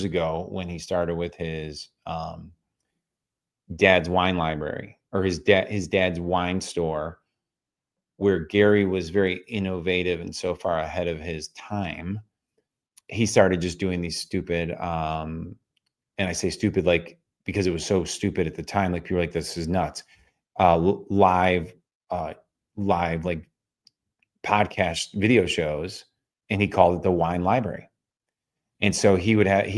ago when he started with his dad's wine library, or his dad's wine store, where Gary was very innovative and so far ahead of his time. He started just doing these stupid, and I say stupid like because it was so stupid at the time. Like people were like, this is nuts. Live, uh, live like podcast video shows, and he called it the Wine Library. And so he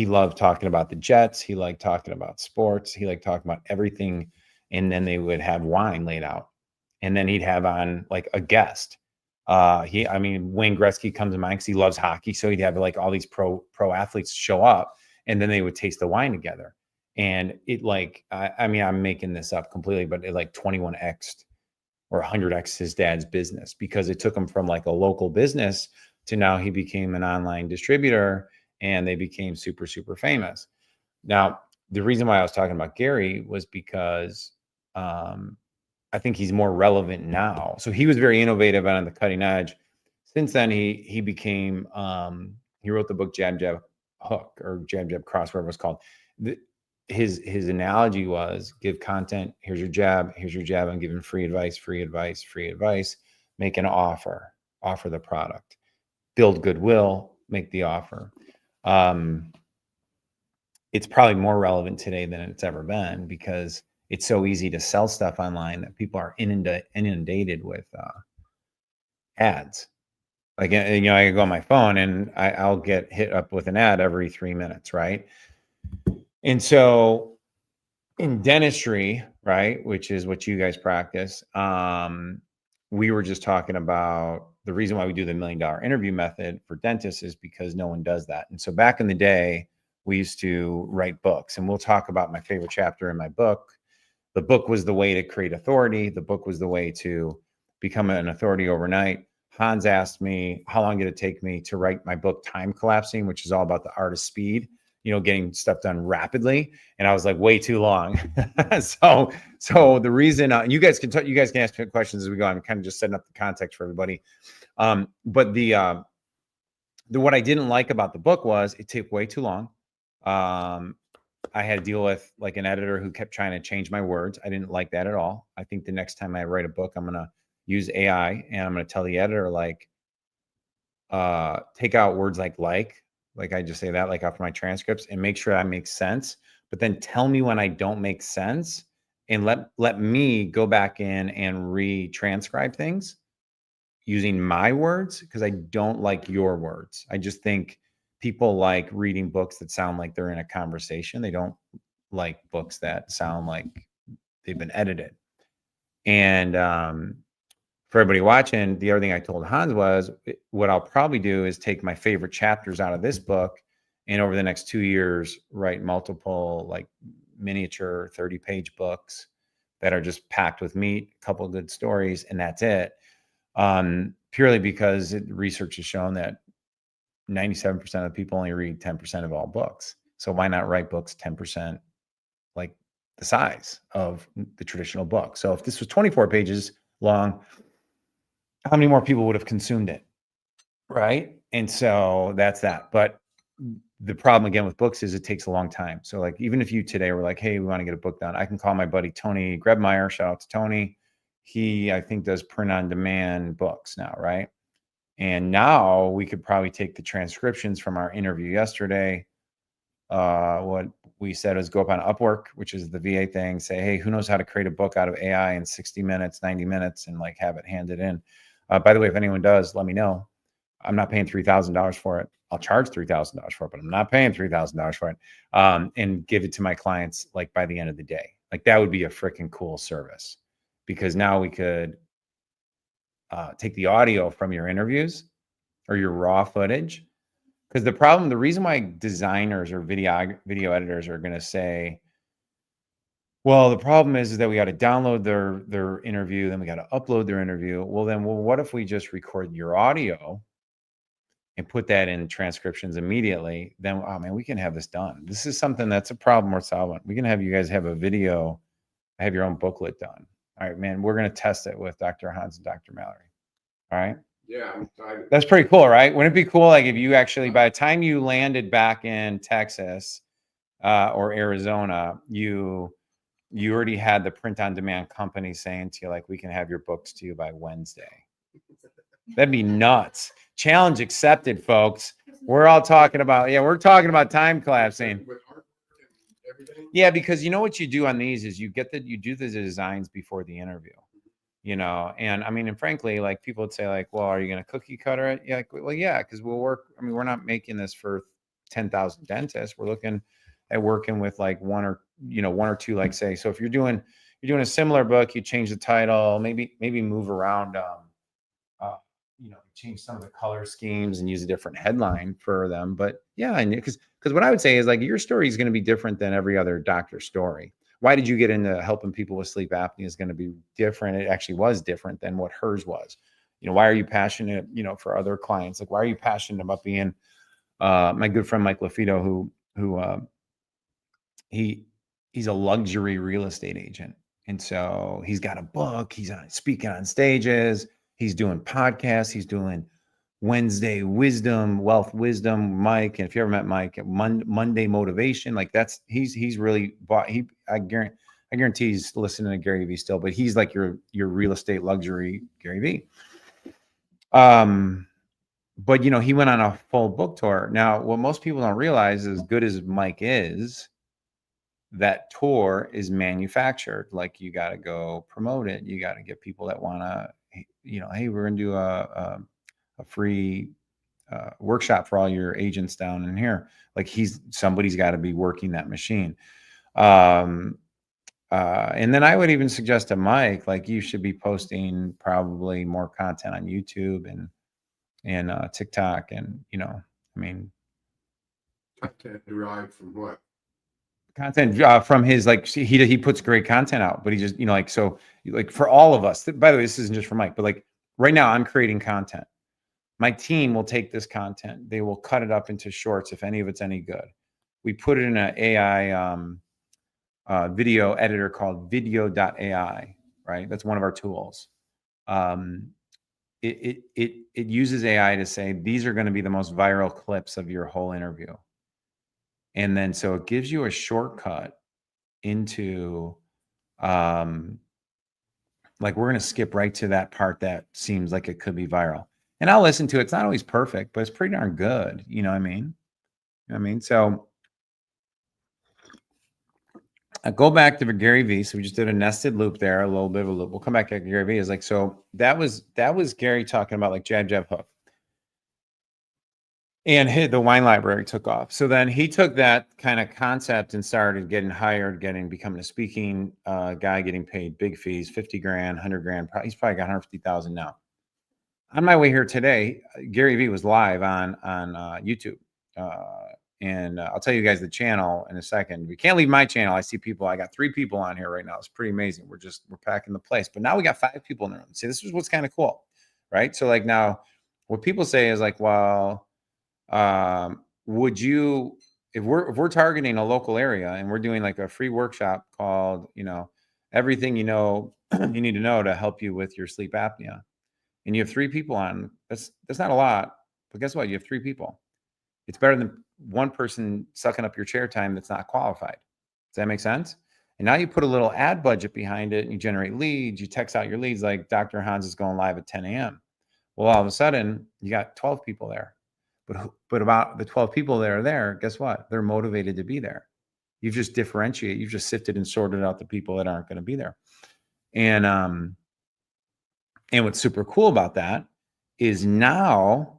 loved talking about the Jets. He liked talking about sports. He liked talking about everything. And then they would have wine laid out. And then he'd have on like a guest. Wayne Gretzky comes to mind because he loves hockey. So he'd have like all these pro athletes show up, and then they would taste the wine together. And it like, I'm making this up completely, but it like 21x or 100x his dad's business, because it took him from like a local business to now he became an online distributor, and they became super, super famous. Now, the reason why I was talking about Gary was because I think he's more relevant now. So he was very innovative and on the cutting edge. Since then, he became, he wrote the book Jab, Jab, Hook, or Jab, Jab, Cross, whatever it was called. His analogy was give content. Here's your jab. Here's your jab. I'm giving free advice, free advice, free advice. Make an offer the product, build goodwill, make the offer. It's probably more relevant today than it's ever been, because it's so easy to sell stuff online that people are inundated with ads. Like, I can go on my phone and I'll get hit up with an ad every 3 minutes, right? And so in dentistry, right, which is what you guys practice, we were just talking about the reason why we do the $1 million interview method for dentists is because no one does that. And so back in the day, we used to write books, and we'll talk about my favorite chapter in my book. The book was the way to create authority. The book was the way to become an authority overnight. Hans asked me, how long did it take me to write my book, Time Collapsing, which is all about the art of speed, getting stuff done rapidly. And I was like, way too long. So the reason, you guys can ask questions as we go. I'm kind of just setting up the context for everybody. But the what I didn't like about the book was it took way too long. I had to deal with like an editor who kept trying to change my words. I didn't like that at all. I think the next time I write a book, I'm going to use AI, and I'm going to tell the editor, like, take out words like I just say that like after my transcripts, and make sure that makes sense. But then tell me when I don't make sense, and let me go back in and retranscribe things using my words, because I don't like your words. I just think people like reading books that sound like they're in a conversation. They don't like books that sound like they've been edited. And for everybody watching, the other thing I told Hans was, what I'll probably do is take my favorite chapters out of this book, and over the next 2 years, write multiple like miniature 30-page books that are just packed with meat, a couple of good stories, and that's it. Purely because research has shown that 97% of people only read 10% of all books. So why not write books 10% like the size of the traditional book? So if this was 24 pages long, how many more people would have consumed it? Right. And so that's that. But the problem again with books is it takes a long time. So like, even if you today were like, hey, we want to get a book done, I can call my buddy Tony Grebmeyer. Shout out to Tony. He, I think, does print on demand books now, right? And now we could probably take the transcriptions from our interview yesterday. What we said is go up on Upwork, which is the VA thing, say, hey, who knows how to create a book out of AI in 60 minutes, 90 minutes, and like have it handed in. By the way, if anyone does, let me know. I'm not paying $3,000 for it. I'll charge $3,000 for it, but I'm not paying $3,000 for it. And give it to my clients like by the end of the day. Like that would be a freaking cool service, because now we could take the audio from your interviews or your raw footage. Because the reason why designers or video editors are going to say, well, the problem is that we got to download their interview, then we got to upload their interview. Well, what if we just record your audio and put that in transcriptions immediately? Then, oh man, we can have this done. This is something that's a problem we're solving. We can have you guys have a video, have your own booklet done. All right, man, we're going to test it with Dr. Hans and Dr. Mallory. All right. Yeah, I'm excited. That's pretty cool, right? Wouldn't it be cool, like, if you actually, by the time you landed back in Texas or Arizona, you already had the print-on-demand company saying to you, like, we can have your books to you by Wednesday. That'd be nuts. Challenge accepted, folks. We're all talking about, we're talking about time collapsing. With art and everything. Yeah, because you know what you do on these is you do the designs before the interview. And I mean, and frankly, like, people would say, like, well, are you going to cookie cutter it? Yeah, well, yeah, because we'll work. I mean, we're not making this for 10,000 dentists. We're looking at working with like one or two, like, say, so if you're doing a similar book, you change the title, maybe move around, uh, change some of the color schemes and use a different headline for them. But yeah, and because what I would say is, like, your story is going to be different than every other doctor's story. Why did you get into helping people with sleep apnea is going to be different. It actually was different than what hers was. Why are you passionate, for other clients? Like, why are you passionate about being, my good friend, Mike LaFido, who he's a luxury real estate agent. And so he's got a book, he's speaking on stages, he's doing podcasts, he's doing Wednesday wealth wisdom, Mike. And if you ever met Mike, Monday motivation, like, he's really bought, I guarantee he's listening to Gary Vee still, but he's like your real estate luxury Gary Vee. But he went on a full book tour. Now, what most people don't realize, as good as Mike is, that tour is manufactured. Like, you got to go promote it. You got to get people that want to, hey, we're going to do a free workshop for all your agents down in here. Like, somebody's got to be working that machine. And then I would even suggest to Mike, like, you should be posting probably more content on YouTube and TikTok. And, I mean, Content derived from what? Content from his, like, he puts great content out, but he just, like, so, like, for all of us, by the way, this isn't just for Mike, but like right now I'm creating content. My team will take this content, they will cut it up into shorts if any of it's any good. We put it in an AI video editor called video.ai, right? That's one of our tools. It uses AI to say, these are going to be the most viral clips of your whole interview. And then, so it gives you a shortcut into, like, we're going to skip right to that part that seems like it could be viral. And I'll listen to it. It's not always perfect, but it's pretty darn good. You know what I mean? So I go back to Gary Vee. So we just did a nested loop there, a little bit of a loop. We'll come back to Gary Vee. Is like, so that was Gary talking about, like, jab, jab, hook. And the wine library took off. So then he took that kind of concept and started getting hired, becoming a speaking guy, getting paid big fees, 50 grand, 100 grand. He's probably got 150,000 now. On my way here today, Gary Vee was live on YouTube. And I'll tell you guys the channel in a second. We can't leave my channel. I see people. I got 3 people on here right now. It's pretty amazing. We're packing the place. But now we got 5 people in the room. See, this is what's kind of cool, right? So, like, now what people say is, like, well, would you, if we're targeting a local area and we're doing like a free workshop called, everything you need to know to help you with your sleep apnea, and you have 3 people on, that's not a lot, but guess what? You have 3 people. It's better than one person sucking up your chair time that's not qualified. Does that make sense? And now you put a little ad budget behind it and you generate leads, you text out your leads, like, Dr. Hans is going live at 10 a.m. Well, all of a sudden you got 12 people there. But about the 12 people that are there, guess what? They're motivated to be there. You've just differentiated. You've just sifted and sorted out the people that aren't going to be there. And what's super cool about that is now,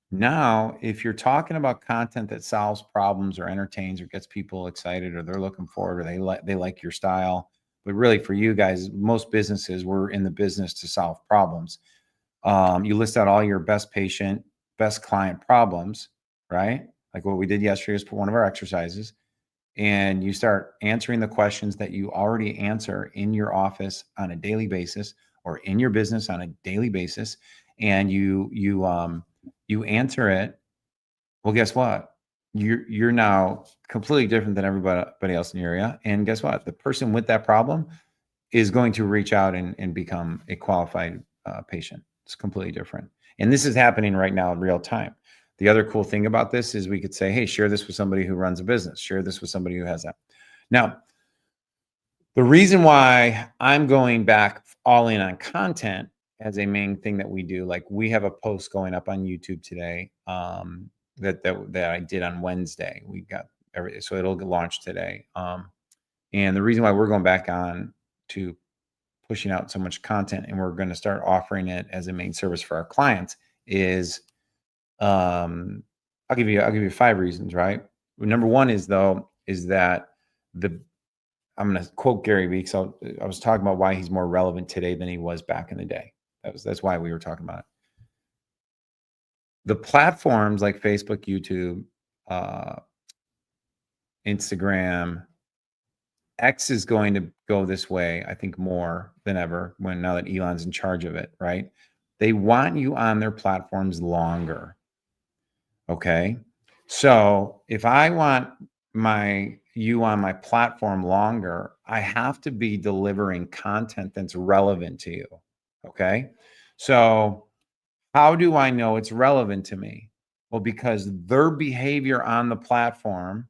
if you're talking about content that solves problems or entertains or gets people excited, or they're looking forward, or they like your style, but really for you guys, most businesses, we're in the business to solve problems. You list out all your best patient, best client problems, right? Like what we did yesterday is one of our exercises, and you start answering the questions that you already answer in your office on a daily basis, or in your business on a daily basis, and you answer it. Well, guess what? You're now completely different than everybody else in your area, and guess what? The person with that problem is going to reach out and become a qualified patient. It's completely different. And this is happening right now in real time. The other cool thing about this is we could say, hey, share this with somebody who runs a business, share this with somebody who has that. Now, the reason why I'm going back all in on content as a main thing that we do, like we have a post going up on YouTube today that I did on Wednesday. We got so it'll get launched today. And the reason why we're going back on to pushing out so much content and we're going to start offering it as a main service for our clients is I'll give you 5 reasons, right? Number one is that I'm going to quote Gary Vee. So I was talking about why he's more relevant today than he was back in the day. That's why we were talking about it. The platforms like Facebook, YouTube, Instagram, X is going to go this way, I think, more than ever now that Elon's in charge of it, right? They want you on their platforms longer. Okay. So if I want you on my platform longer, I have to be delivering content that's relevant to you. Okay. So how do I know it's relevant to me? Well, because their behavior on the platform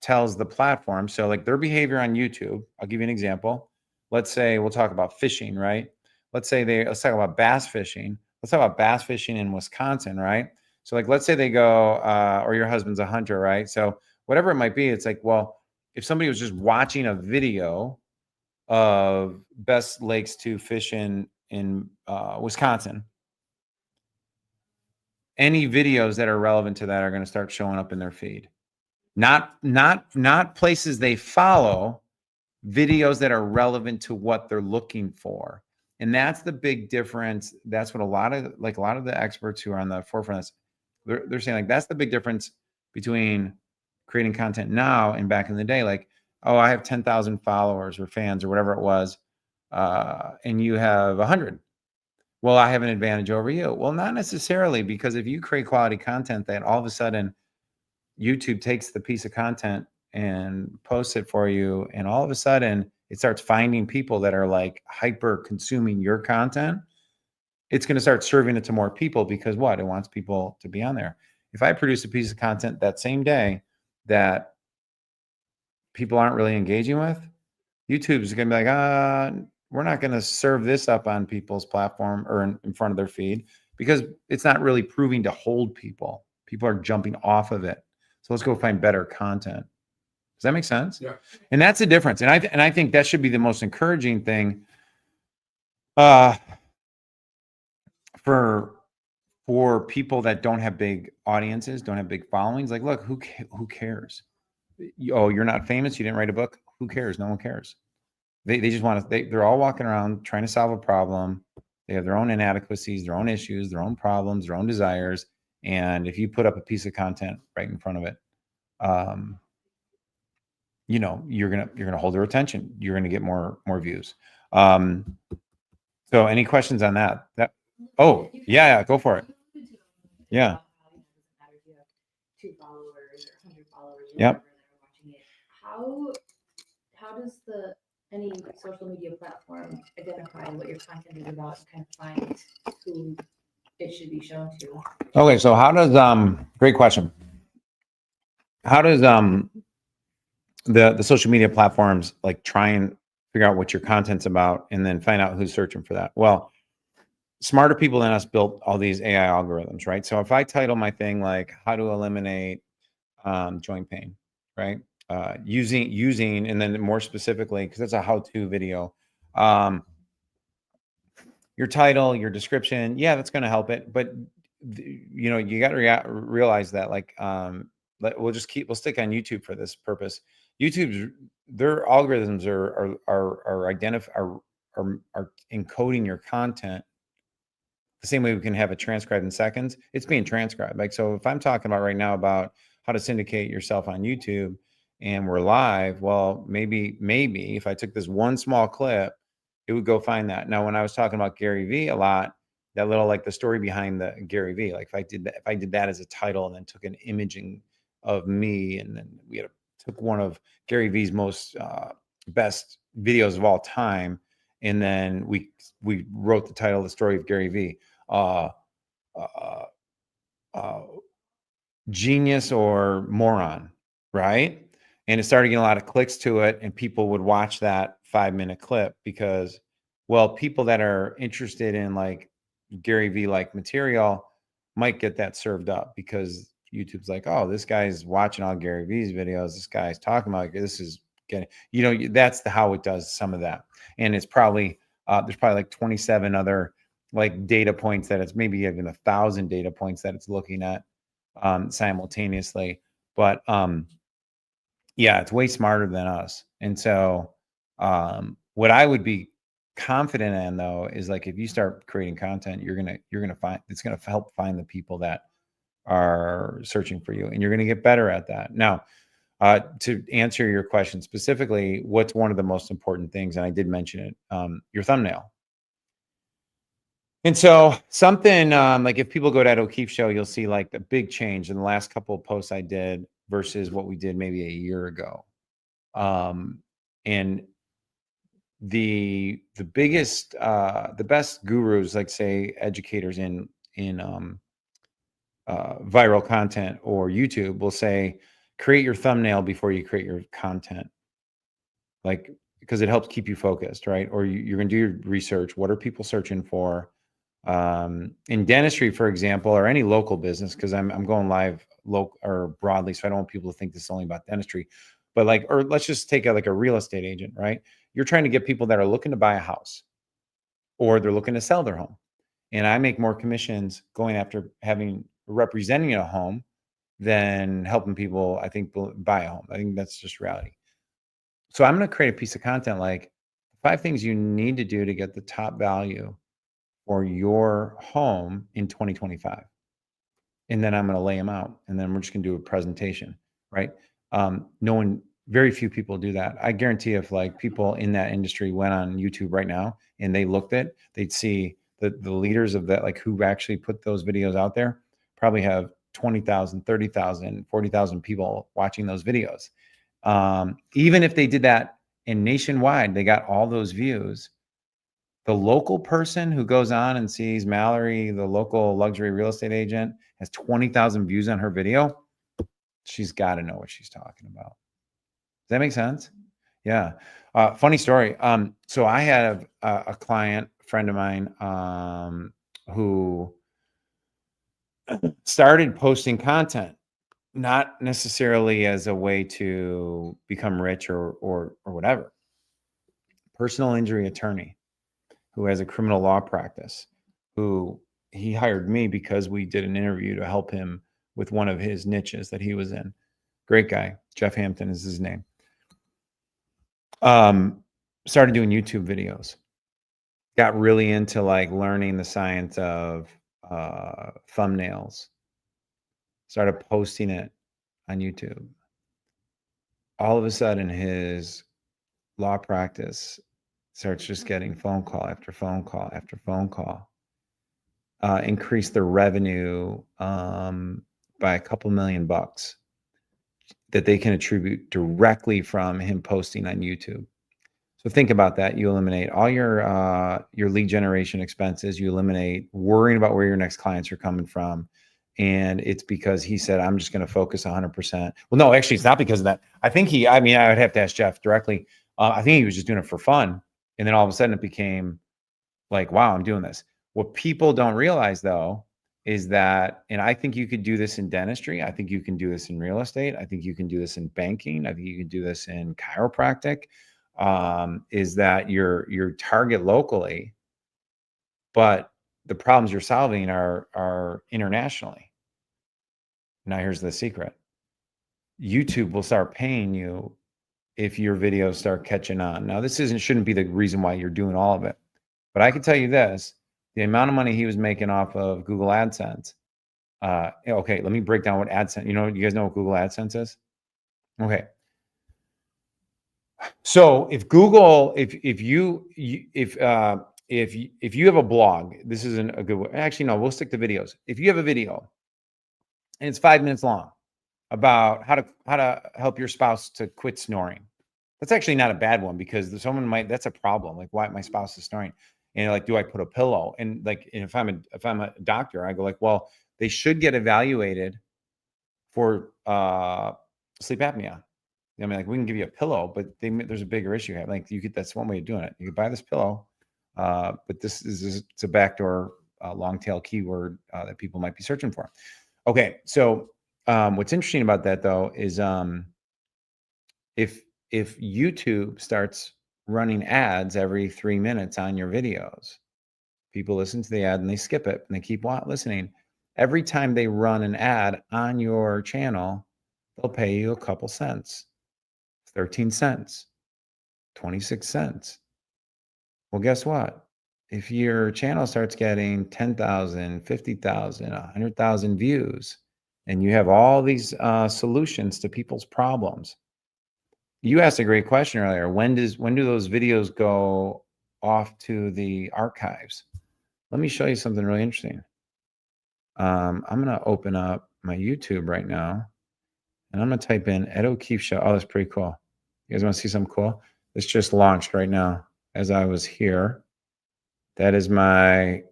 tells the platform. So like their behavior on YouTube, I'll give you an example. Let's say we'll talk about fishing, right? Let's talk about bass fishing. Let's talk about bass fishing in Wisconsin, right? So like, let's say they go, or your husband's a hunter, right? So whatever it might be, it's like, well, if somebody was just watching a video of best lakes to fish in Wisconsin, any videos that are relevant to that are going to start showing up in their feed. Not places they follow, videos that are relevant to what they're looking for. And that's the big difference. That's what a lot of the experts who are on the forefront of this, they're saying, like, that's the big difference between creating content now and back in the day. Like, oh, I have 10,000 followers or fans or whatever it was, and you have 100. Well, I have an advantage over you. Well, not necessarily, because if you create quality content, that all of a sudden YouTube takes the piece of content and posts it for you, and all of a sudden it starts finding people that are like hyper consuming your content. It's going to start serving it to more people because what? It wants people to be on there. If I produce a piece of content that same day that people aren't really engaging with, YouTube is going to be like, we're not going to serve this up on people's platform or in front of their feed because it's not really proving to hold people. People are jumping off of it. So let's go find better content. Does that make sense? Yeah. And that's the difference. And I think that should be the most encouraging thing for people that don't have big audiences, don't have big followings. Like, look, who cares? Oh, you're not famous. You didn't write a book. Who cares? No one cares. They just want to. They're all walking around trying to solve a problem. They have their own inadequacies, their own issues, their own problems, their own desires. And if you put up a piece of content right in front of it, you're gonna hold their attention. You're gonna get more views. So any questions on that? Oh, yeah, go for it. Yeah. 2 followers or 100 followers. Yep. How does any social media platform identify what your content is about and kind of find who it should be shown to? Okay, so how does great question. How does the social media platforms like try and figure out what your content's about and then find out who's searching for that? Well, smarter people than us built all these AI algorithms, right? So if I title my thing like how to eliminate joint pain, right? Using, and then more specifically, because that's a how-to video, your title, your description, yeah, that's going to help it. But you got to realize that, like, we'll stick on YouTube for this purpose. Their algorithms are encoding your content the same way we can have it transcribed in seconds. It's being transcribed. Like, so if I'm talking about right now about how to syndicate yourself on YouTube and we're live, well, maybe if I took this one small clip, it would go find that. Now, when I was talking about Gary Vee a lot, that little, like, the story behind the Gary Vee, like if I did that as a title and then took an imaging of me, and then took one of Gary Vee's most best videos of all time, and then we wrote the title, The Story of Gary Vee. uh, uh, genius or moron, right? And it started getting a lot of clicks to it, and people would watch that 5-minute clip because, well, people that are interested in like Gary V like material might get that served up because YouTube's like, oh, this guy's watching all Gary V's videos. This guy's talking about this is getting, that's how it does some of that. And it's probably there's probably like 27 other like data points that it's maybe even 1,000 data points that it's looking at simultaneously. But yeah, it's way smarter than us. And so what I would be confident in though is like if you start creating content, you're gonna find it's gonna help find the people that are searching for you, and you're gonna get better at that. Now, to answer your question specifically, what's one of the most important things, and I did mention it, your thumbnail. And so something like if people go to Ed O'Keefe's show, you'll see like the big change in the last couple of posts I did versus what we did maybe a year ago. And the biggest, the best gurus, like say educators in viral content or YouTube, will say create your thumbnail before you create your content, like because it helps keep you focused, right? Or you're going to do your research. What are people searching for? In dentistry, for example, or any local business, because I'm going live local or broadly, so I don't want people to think this is only about dentistry, but like, or let's just take like a real estate agent, right? You're trying to get people that are looking to buy a house or they're looking to sell their home. And I make more commissions going after representing a home than helping people, I think, buy a home. I think that's just reality. So I'm going to create a piece of content like 5 things you need to do to get the top value for your home in 2025. And then I'm going to lay them out, and then we're just going to do a presentation, right? Very few people do that. I guarantee if like people in that industry went on YouTube right now and they looked at, they'd see the leaders of that, like who actually put those videos out there, probably have 20,000, 30,000, 40,000 people watching those videos. Even if they did that in nationwide, they got all those views. The local person who goes on and sees Mallory, the local luxury real estate agent, has 20,000 views on her video. She's got to know what she's talking about. Does that make sense? Yeah. Funny story. So I have a client, friend of mine, who started posting content, not necessarily as a way to become rich or whatever. Personal injury attorney who has a criminal law practice, who he hired me because we did an interview to help him with one of his niches that he was in. Great guy. Jeff Hampton is his name. Started doing YouTube videos. Got really into like learning the science of thumbnails. Started posting it on YouTube. All of a sudden, his law practice starts just getting phone call after phone call after phone call. Increase their revenue by a couple $1,000,000 that they can attribute directly from him posting on YouTube. So think about that. You eliminate all your lead generation expenses. You eliminate worrying about where your next clients are coming from. And it's because he said, I'm just going to focus 100%. Well, no, actually, it's not because of that. I think I would have to ask Jeff directly. I think he was just doing it for fun. And then all of a sudden it became like, wow, I'm doing this. What people don't realize though, is that, and I think you could do this in dentistry. I think you can do this in real estate. I think you can do this in banking. I think you can do this in chiropractic. Is that your target locally, but the problems you're solving are internationally. Now here's the secret. YouTube will start paying you if your videos start catching on. Now this shouldn't be the reason why you're doing all of it, but I can tell you this, the amount of money he was making off of Google AdSense. Okay, let me break down what AdSense, you guys know what Google AdSense is? Okay. So if Google, if you have a blog, this isn't a good one. Actually, no, we'll stick to videos. If you have a video and it's 5 minutes long about how to help your spouse to quit snoring, that's actually not a bad one because that's a problem. Like, why my spouse is snoring. And like, do I put a pillow? And like, and if I'm a doctor, I go like, well, they should get evaluated for sleep apnea. I mean, like we can give you a pillow, but there's a bigger issue here. Like you could, that's one way of doing it. You could buy this pillow, but this is it's a backdoor long tail keyword that people might be searching for. Okay, so what's interesting about that though is if YouTube starts running ads every 3 minutes on your videos, people listen to the ad and they skip it and they keep listening. Every time they run an ad on your channel, they'll pay you a couple cents. 13 cents, 26 cents. Well, guess what? If your channel starts getting 10,000, 50,000, 100,000 views, and you have all these solutions to people's problems, you asked a great question earlier. When do those videos go off to the archives? Let me show you something really interesting. I'm going to open up my YouTube right now, and I'm going to type in Ed O'Keefe Show. Oh, that's pretty cool. You guys want to see something cool? This just launched right now as I was here. That is my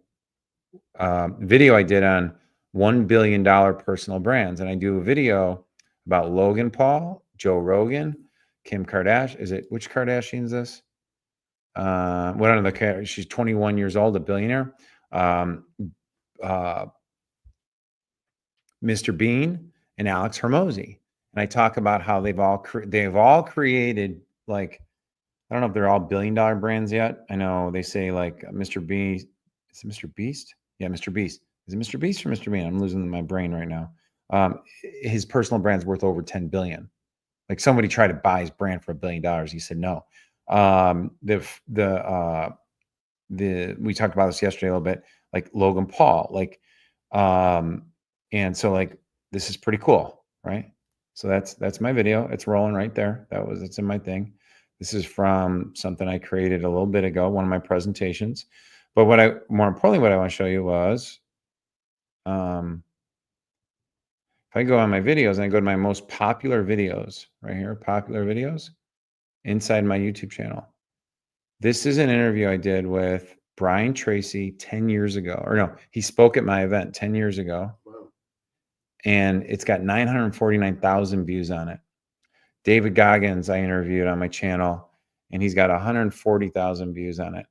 video I did on $1 billion personal brands. And I do a video about Logan Paul, Joe Rogan, Kim Kardashian. Which Kardashian is this? What are the, she's 21 years old, a billionaire. Mr. Bean and Alex Hermosi. And I talk about how they've all created, like, I don't know if they're all $1 billion brands yet. I know they say like Mr. Beast. Is it Mr. Beast? Yeah, Mr. Beast. Is it Mr. Beast or Mr. Bean? I'm losing my brain right now. His personal brand's worth over 10 billion. Like somebody tried to buy his brand for $1 billion. He said no. We talked about this yesterday a little bit, like Logan Paul, like, and so like this is pretty cool, right? So that's my video. It's rolling right there. It's in my thing. This is from something I created a little bit ago, one of my presentations. But more importantly, what I want to show you was, if I go on my videos and I go to my most popular videos right here, popular videos inside my YouTube channel. This is an interview I did with Brian Tracy 10 years ago, or no, he spoke at my event 10 years ago. Wow. And it's got 949,000 views on it. David Goggins, I interviewed on my channel, and he's got 140,000 views on it.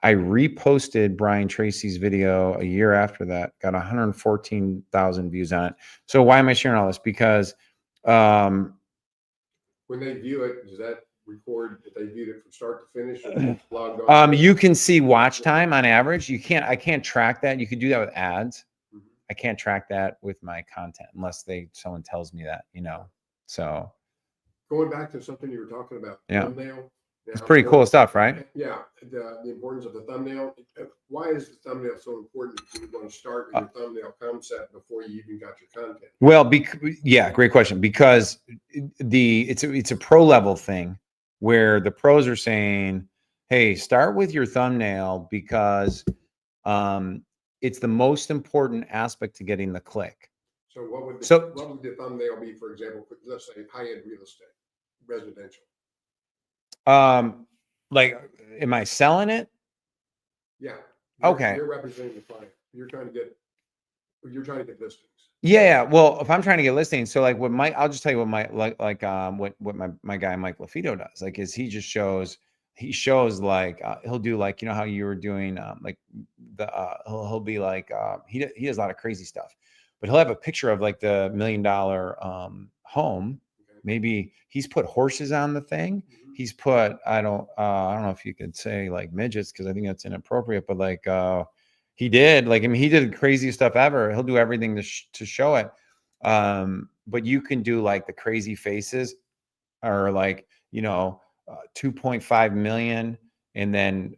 I reposted Brian Tracy's video a year after that, got 114,000 views on it. So why am I sharing all this? Because when they view it, does that record that they viewed it from start to finish? Or logged on? You can see watch time on average. I can't track that. You can do that with ads. Mm-hmm. I can't track that with my content unless someone tells me that, so. Going back to something you were talking about, Yeah. thumbnail. It's pretty cool stuff, right? Yeah, the importance of the thumbnail. Why is the thumbnail so important if you're going to start with your thumbnail concept before you even got your content? Well, yeah, great question. Because it's a pro level thing where the pros are saying, hey, start with your thumbnail because it's the most important aspect to getting the click. So what would the thumbnail be, for example, let's say high-end real estate, residential? Like, am I selling it? Yeah. Okay. You're representing the client. You're trying to get listings. Yeah. Well, if I'm trying to get listings, so like I'll just tell you what my guy Mike LaFido does. Like, is he shows like he'll do like, how you were doing like he'll be like he does a lot of crazy stuff, but he'll have a picture of like the $1 million home. Okay. Maybe he's put horses on the thing. Mm-hmm. He's put I don't know if you could say like midgets because I think that's inappropriate, but like he did like, I mean, he did the craziest stuff ever. He'll do everything to show it. But you can do like the crazy faces or like, 2.5 million and then,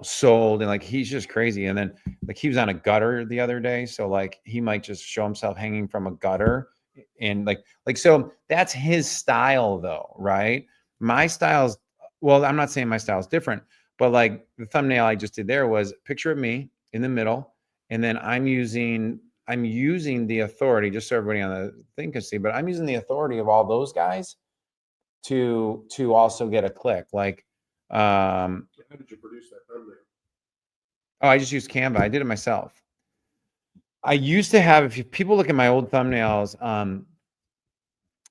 sold and like, he's just crazy. And then like he was on a gutter the other day. So like, he might just show himself hanging from a gutter and like, so that's his style though. Right. My style's, well, I'm not saying my style is different, but like the thumbnail I just did there was a picture of me in the middle. And then I'm using the authority, just so everybody on the thing can see, but I'm using the authority of all those guys to also get a click. Like, How did you produce that thumbnail? Oh, I just used Canva. I did it myself. I used to have, if people look at my old thumbnails,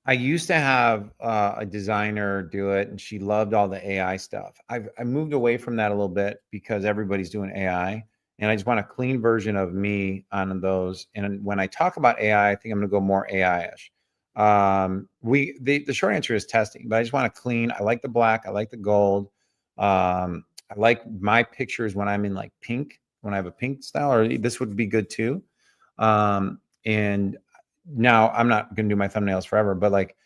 I used to have a designer do it, and she loved all the AI stuff. I moved away from that a little bit because everybody's doing AI, and I just want a clean version of me on those. And when I talk about AI, I think I'm going to go more AI-ish. The short answer is testing, but I just want to clean. I like the black. I like the gold. I like my pictures when I'm in like pink, when I have a pink style, or this would be good too. And now I'm not going to do my thumbnails forever, but like,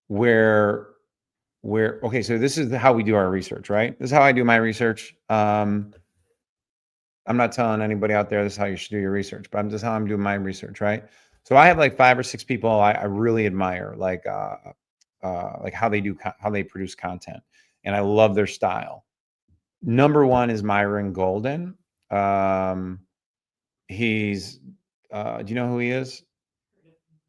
where, okay, so this is how we do our research, right? This is how I do my research. I'm not telling anybody out there this is how you should do your research, but I'm just how I'm doing my research, right? So I have like 5 or 6 people I really admire, like how they produce content, and I love their style. Number one is Myron Golden. He's do you know who he is?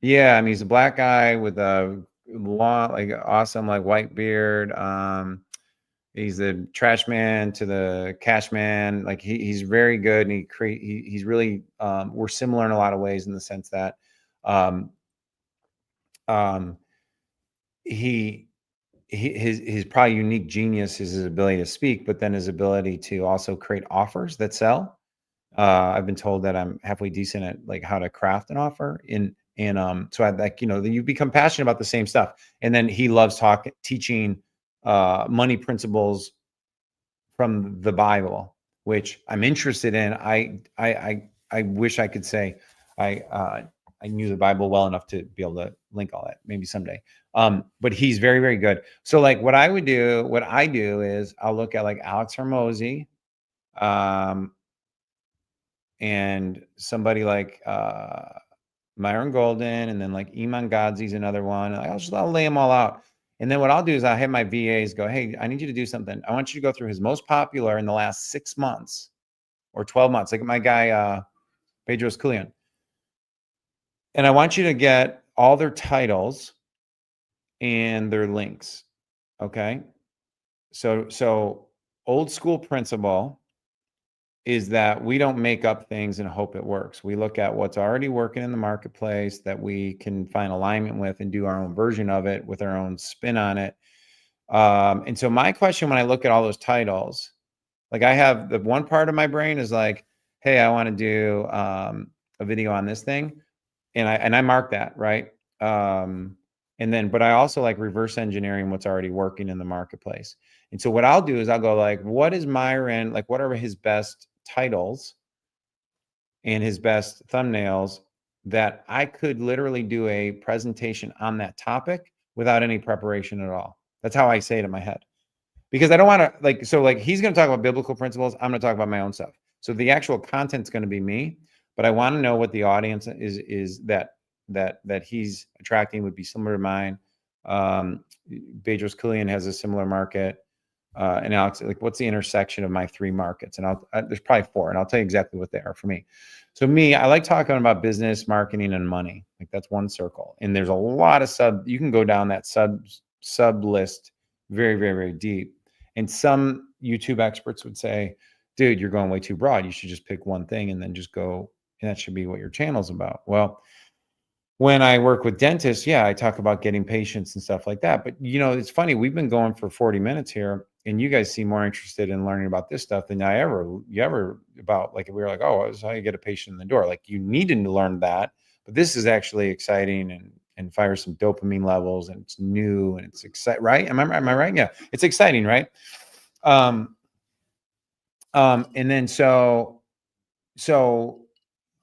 Yeah, I mean, he's a black guy with a long, like awesome, like white beard. He's the trash man to the cash man. Like he's very good, and he's really we're similar in a lot of ways in the sense that um, um, he his probably unique genius is his ability to speak, but then his ability to also create offers that sell. I've been told that I'm halfway decent at like how to craft an offer so I like, then you become passionate about the same stuff. And then he loves teaching money principles from the Bible, which I'm interested in. I wish I could say I knew the Bible well enough to be able to link all that maybe someday. But he's very, very good. So like what I do is I'll look at like Alex Hormozy, and somebody like Myron Golden, and then like Iman Gadzhi's another one. I'll lay them all out. And then what I'll do is I'll have my VAs go, hey, I need you to do something. I want you to go through his most popular in the last 6 months or 12 months. Like my guy, Pedro's Kulian. And I want you to get all their titles and their links. Okay. So old school principle is that we don't make up things and hope it works. We look at what's already working in the marketplace that we can find alignment with and do our own version of it with our own spin on it. And so my question when I look at all those titles, like I have the one part of my brain is like, hey, I want to do a video on this thing. And I mark that, right? But I also like reverse engineering what's already working in the marketplace. And so what I'll do is I'll go like, what is Myron, like what are his best titles and his best thumbnails that I could literally do a presentation on that topic without any preparation at all. That's how I say it in my head. Because I don't want to like he's going to talk about biblical principles. I'm going to talk about my own stuff. So the actual content's going to be me, but I want to know what the audience is that he's attracting would be similar to mine. Bedros Keuilian has a similar market. And Alex, like, what's the intersection of my 3 markets? And there's probably 4, and I'll tell you exactly what they are for me. So I like talking about business, marketing, and money. Like that's one circle. And there's a lot of you can go down that sub list very, very, very deep. And some YouTube experts would say, dude, you're going way too broad. You should just pick one thing and then just go, and that should be what your channel's about. Well, when I work with dentists, yeah, I talk about getting patients and stuff like that. But it's funny. We've been going for 40 minutes here, and you guys seem more interested in learning about this stuff than you ever about like we were like, oh, this is how you get a patient in the door. Like you needed to learn that, but this is actually exciting and fires some dopamine levels, and it's new and it's exciting, right? Am I right? Yeah, it's exciting, right? And then so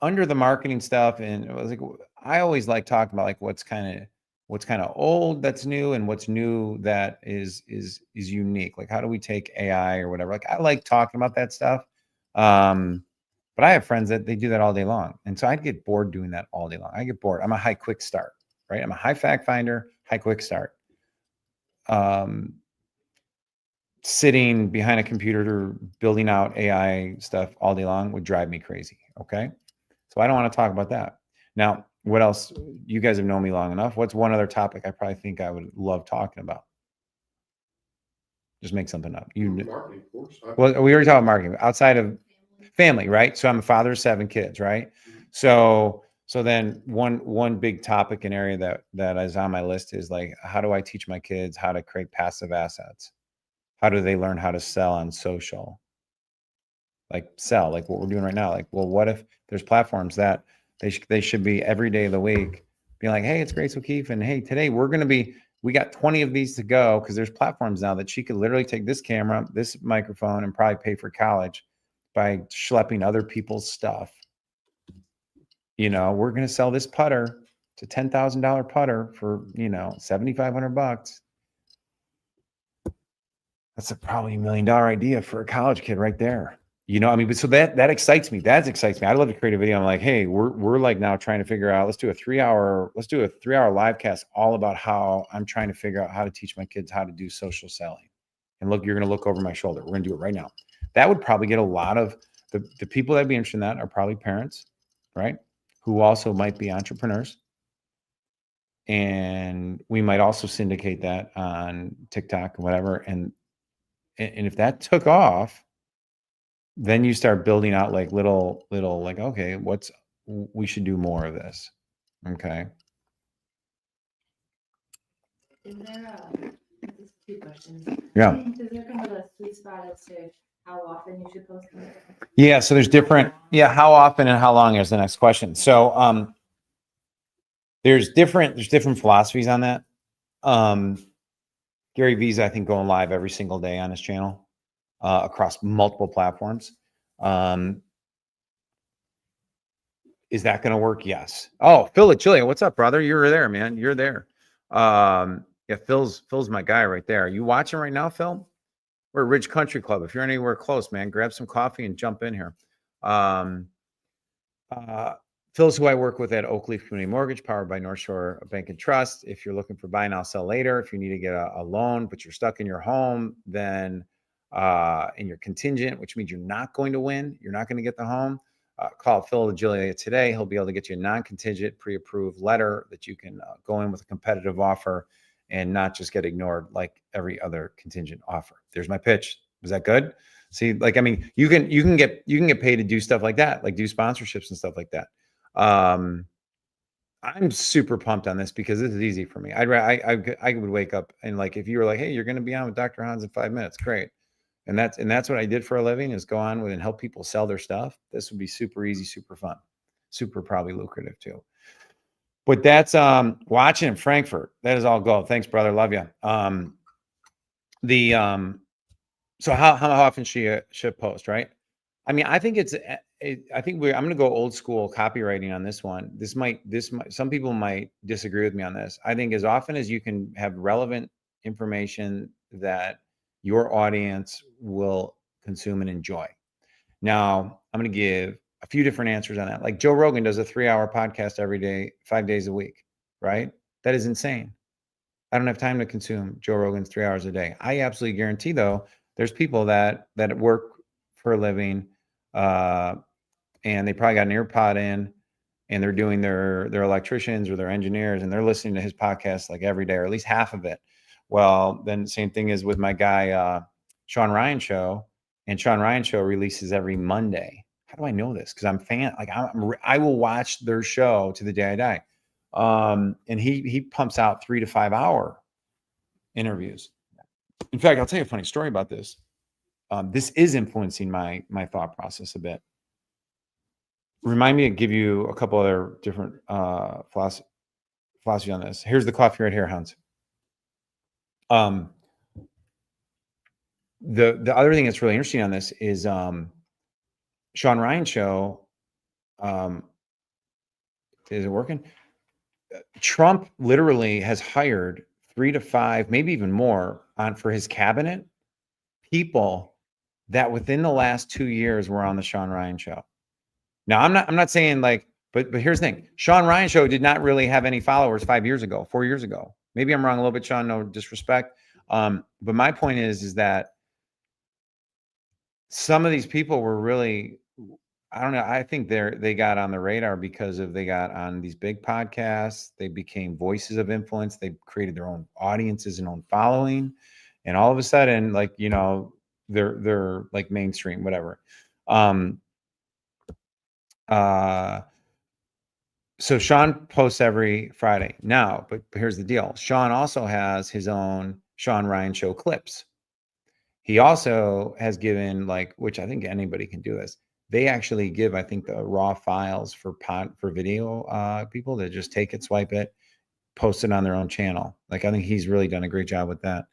under the marketing stuff, and it was like I always like talking about like what's kind of old that's new, and what's new that is unique. Like how do we take AI or whatever? Like I like talking about that stuff. But I have friends that they do that all day long, and so I'd get bored doing that all day long. I get bored. I'm a high quick start, right? I'm a high fact finder, high quick start. Sitting behind a computer building out AI stuff all day long would drive me crazy. Okay. So I don't want to talk about that. Now, what else? You guys have known me long enough. What's one other topic I probably think I would love talking about? Just make something up. Marketing, of course. Well, we already talked about marketing outside of family, right? So I'm a father of 7 kids, right? So then one big topic and area that is on my list is like, how do I teach my kids how to create passive assets? How do they learn how to sell on social? Like sell, like what we're doing right now. Like, well, what if there's platforms that they should be every day of the week being like, hey, it's Grace O'Keefe, and hey, today we got 20 of these to go, because there's platforms now that she could literally take this camera, this microphone, and probably pay for college by schlepping other people's stuff. We're going to sell this putter. It's a $10,000 putter for, $7,500. That's probably $1 million idea for a college kid right there. But so that excites me. That excites me. I'd love to create a video. I'm like, hey, we're like now trying to figure out, let's do a 3-hour live cast all about how I'm trying to figure out how to teach my kids how to do social selling. And look, you're going to look over my shoulder. We're going to do it right now. That would probably get a lot of the people that'd be interested in that are probably parents, right? Who also might be entrepreneurs. And we might also syndicate that on TikTok and whatever. And if that took off, then you start building out like little like, okay, we should do more of this. Okay. Is there this is 2 questions. Yeah. Is there kind of a sweet spot as to how often you should post content? Yeah. So there's different, how often and how long is the next question. So, there's different philosophies on that. Gary V's, I think, going live every single day on his channel, across multiple platforms. Is that going to work? Yes. Oh, Phil at Chile. What's up, brother? You're there, man. You're there. Yeah, Phil's my guy right there. Are you watching right now, Phil? We're at Ridge Country Club. If you're anywhere close, man, grab some coffee and jump in here. Phil's who I work with at Oakleaf Community Mortgage, powered by North Shore Bank and Trust. If you're looking for buy now, sell later, if you need to get a loan, but you're stuck in your home, then and you're contingent, which means you're not going to win, you're not going to get the home, call Phil Agilia today. He'll be able to get you a non-contingent pre-approved letter that you can go in with a competitive offer and not just get ignored like every other contingent offer. There's my pitch. Was that good? See, like, I mean, you can get paid to do stuff like that, like do sponsorships and stuff like that. I'm super pumped on this because this is easy for me. I would wake up and, like, if you were like, hey, you're going to be on with Dr. Hans in 5 minutes, great. And that's what I did for a living, is go on with and help people sell their stuff. This would be super easy, super fun, super probably lucrative too. But that's watching in Frankfurt. That is all gold. Thanks, brother. Love you. So how often should post, right? I mean, I think I'm going to go old school copywriting on this one. This might, some people might disagree with me on this. I think as often as you can have relevant information that your audience will consume and enjoy. Now, I'm going to give a few different answers on that. Like Joe Rogan does a 3-hour podcast every day, 5 days a week, right? That is insane. I don't have time to consume Joe Rogan's 3 hours a day. I absolutely guarantee, though, there's people that work for a living, and they probably got an earpod in, and they're doing their electricians or their engineers, and they're listening to his podcast like every day, or at least half of it. Well, then same thing is with my guy, Sean Ryan Show, and Sean Ryan Show releases every Monday. How do I know this? Because I'm a fan. Like, I will watch their show to the day I die. And he pumps out 3 to 5 hour interviews. In fact, I'll tell you a funny story about this. This is influencing my thought process a bit. Remind me to give you a couple other different philosophy on this. Here's the coffee right here, Hans. The other thing that's really interesting on this is Sean Ryan Show. Is it working? Trump literally has hired 3 to 5, maybe even more, for his cabinet, people that within the last 2 years were on the Sean Ryan Show. Now, I'm not saying like, but here's the thing: Sean Ryan Show did not really have any followers 5 years ago, 4 years ago. Maybe I'm wrong a little bit, Sean. No disrespect. But my point is that some of these people were really, I don't know. I think they got on the radar because they got on these big podcasts. They became voices of influence. They created their own audiences and own following. And all of a sudden, like, you know, they're like mainstream, whatever. So Sean posts every Friday now, but here's the deal. Sean also has his own Sean Ryan Show clips. He also has given, like, which I think anybody can do this. They actually give, I think, the raw files for video people that just take it, swipe it, post it on their own channel. Like, I think he's really done a great job with that.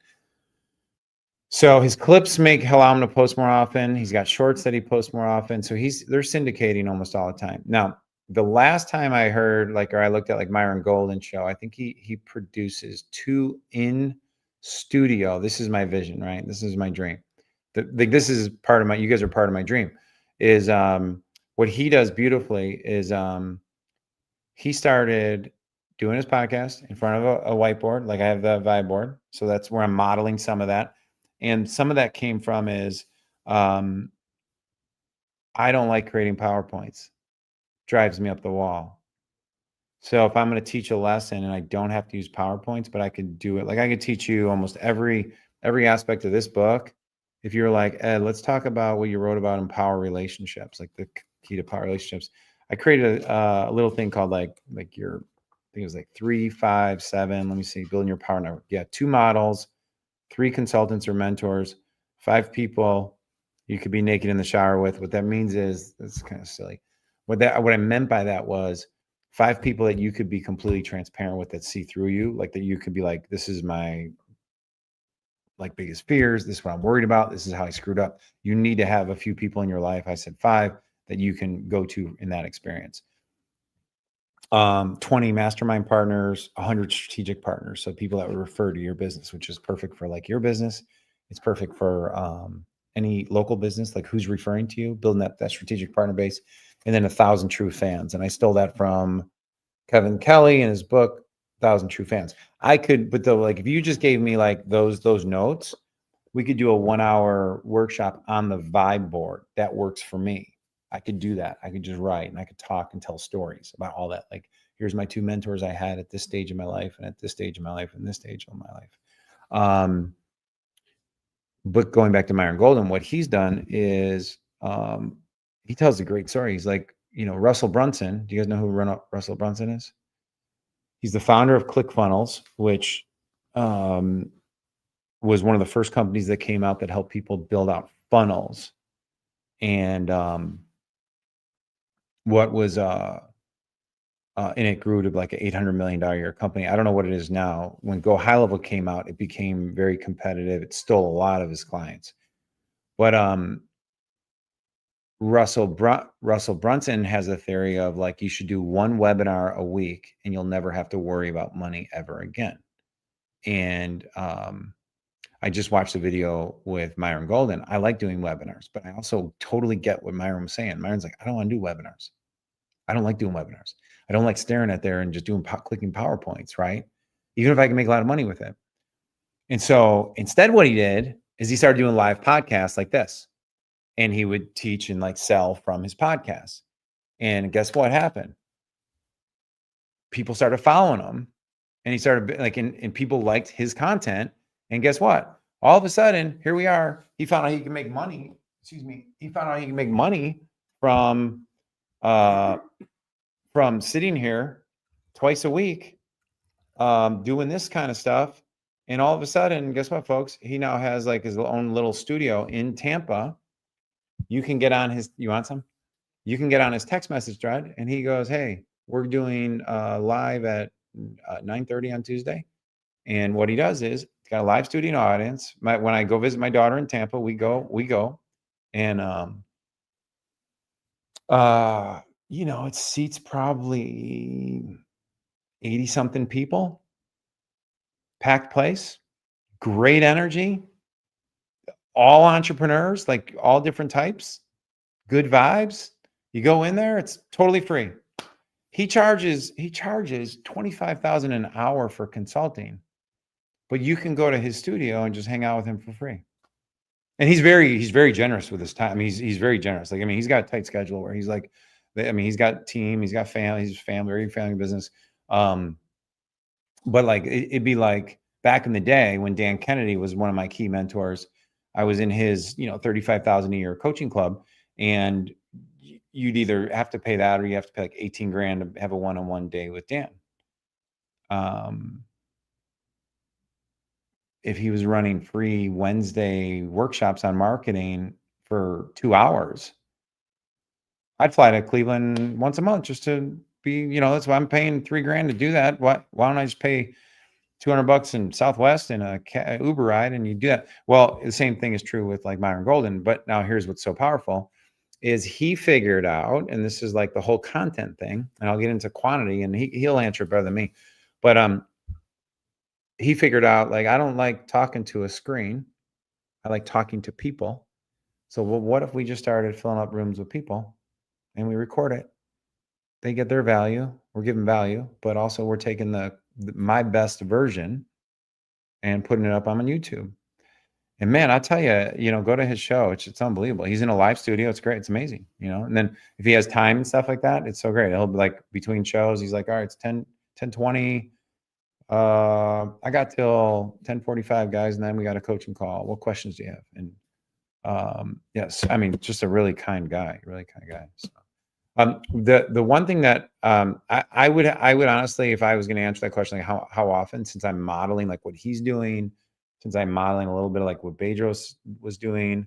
So his clips allow him to post more often. He's got shorts that he posts more often. So they're syndicating almost all the time. Now, the last time I heard, like, or I looked at, like, Myron Golden show, I think he produces 2 in studio. This is my vision, right? This is my dream. This is part of you guys are part of my dream, is what he does beautifully is he started doing his podcast in front of a whiteboard. Like, I have the vibe board. So that's where I'm modeling some of that. And some of that came from is I don't like creating PowerPoints. Drives me up the wall. So if I'm going to teach a lesson and I don't have to use PowerPoints, but I could do it, like, I could teach you almost every aspect of this book. If you're like, Ed, let's talk about what you wrote about in power relationships, like the key to power relationships. I created a little thing called like your, I think it was like 3, 5, 7. Let me see, building your power network. Yeah, 2 models, 3 consultants or mentors, 5 people you could be naked in the shower with. What that means is, it's kind of silly. What I meant by that was 5 people that you could be completely transparent with, that see through you, like, that you could be like, this is my, like, biggest fears. This is what I'm worried about. This is how I screwed up. You need to have a few people in your life. I said 5 that you can go to in that experience. 20 mastermind partners, 100 strategic partners. So people that would refer to your business, which is perfect for, like, your business. It's perfect for any local business, like, who's referring to you, building that strategic partner base. And then 1,000 true fans. And I stole that from Kevin Kelly in his book, 1,000 True Fans. I could, but like, if you just gave me, like, those notes, we could do a 1-hour workshop on the vibe board. That works for me. I could do that. I could just write and I could talk and tell stories about all that. Like, here's my 2 mentors I had at this stage of my life, and at this stage of my life, and this stage of my life. But going back to Myron Golden, what he's done is he tells a great story. He's like, you know, Russell Brunson. Do you guys know who Russell Brunson is? He's the founder of ClickFunnels, which was one of the first companies that came out that helped people build out funnels. And what was and it grew to like an $800 million a year company. I don't know what it is now. When Go High Level came out, it became very competitive. It stole a lot of his clients. But Russell Brunson has a theory of, like, you should do 1 webinar a week and you'll never have to worry about money ever again. And I just watched a video with Myron Golden. I like doing webinars, but I also totally get what Myron was saying. Myron's like, I don't want to do webinars. I don't like doing webinars. I don't like staring at there and just clicking PowerPoints, right? Even if I can make a lot of money with it. And so instead, what he did is he started doing live podcasts like this. And he would teach and, like, sell from his podcast. And guess what happened? People started following him, and he started, like, and people liked his content. And guess what? All of a sudden, here we are. He found out he can make money. He found out he can make money from sitting here twice a week, doing this kind of stuff. And all of a sudden, guess what, folks? He now has, like, his own little studio in Tampa. You can get on his, you want some? You can get on his text message thread, and he goes, hey, we're doing live at 9:30 on Tuesday. And what he does is, he's got a live studio audience. When I go visit my daughter in Tampa, we go. And, you know, it seats probably 80 something people, packed place, great energy, all entrepreneurs, like all different types, good vibes. You go in there, it's totally free. He charges $25,000 an hour for consulting, but you can go to his studio and just hang out with him for free. And he's very generous with his time. I mean, he's very generous. Like, I mean, he's got a tight schedule where he's like, I mean, he's got team, he's family, very family business. But like, it'd be like, back in the day when Dan Kennedy was one of my key mentors, I was in his, 35,000 a year coaching club, and you'd either have to pay that or you have to pay like 18 grand to have a one-on-one day with Dan. If he was running free Wednesday workshops on marketing for 2 hours, I'd fly to Cleveland once a month just to be, that's why I'm paying 3 grand to do that. Why don't I just pay $200 in Southwest and a Uber ride, and you do that? Well, the same thing is true with like Myron Golden. But now here's what's so powerful is he figured out, and this is like the whole content thing, and I'll get into quantity, and he'll answer it better than me. But he figured out, like, I don't like talking to a screen. I like talking to people. So what if we just started filling up rooms with people and we record it? They get their value. We're giving value, but also we're taking my best version and putting it up on YouTube. And man, I tell you, go to his show. It's unbelievable. He's in a live studio. It's great. It's amazing, And then if he has time and stuff like that, it's so great. He'll be like between shows. He's like, all right, it's 10:20. I got till 10:45, guys, and then we got a coaching call. What questions do you have? And yes, I mean, just a really kind guy, So, the one thing that I would honestly, if I was going to answer that question, like how often, since I'm modeling like what he's doing, since I'm modeling a little bit of like what Bedros was doing,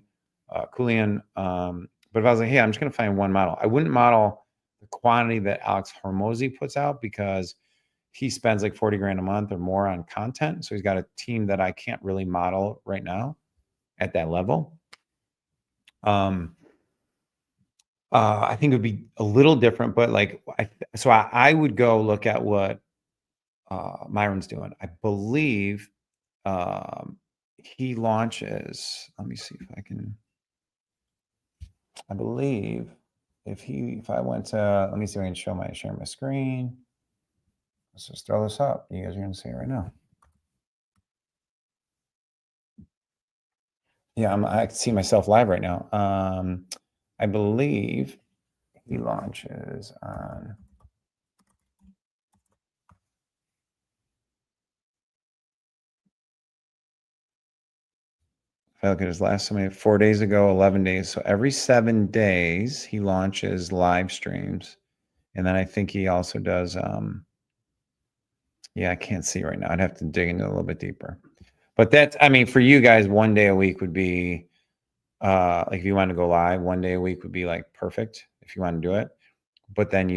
Kulian. But if I was like, hey, I'm just going to find one model, I wouldn't model the quantity that Alex Hormozi puts out, because he spends like 40 grand a month or more on content. So he's got a team that I can't really model right now at that level. I think it would be a little different, but like, I would go look at what Myron's doing. I believe he launches, let me see if I can, I believe if I went to, let me see if I can share my screen. Let's just throw this up. You guys are going to see it right now. Yeah, I can see myself live right now. I believe he launches on. If I look at his last, 4 days ago, 11 days. So every 7 days he launches live streams. And then I think he also does, yeah, I can't see right now. I'd have to dig into it a little bit deeper. But that's, I mean, for you guys, 1 day a week would be, like if you want to go live, 1 day a week would be like perfect if you want to do it. But then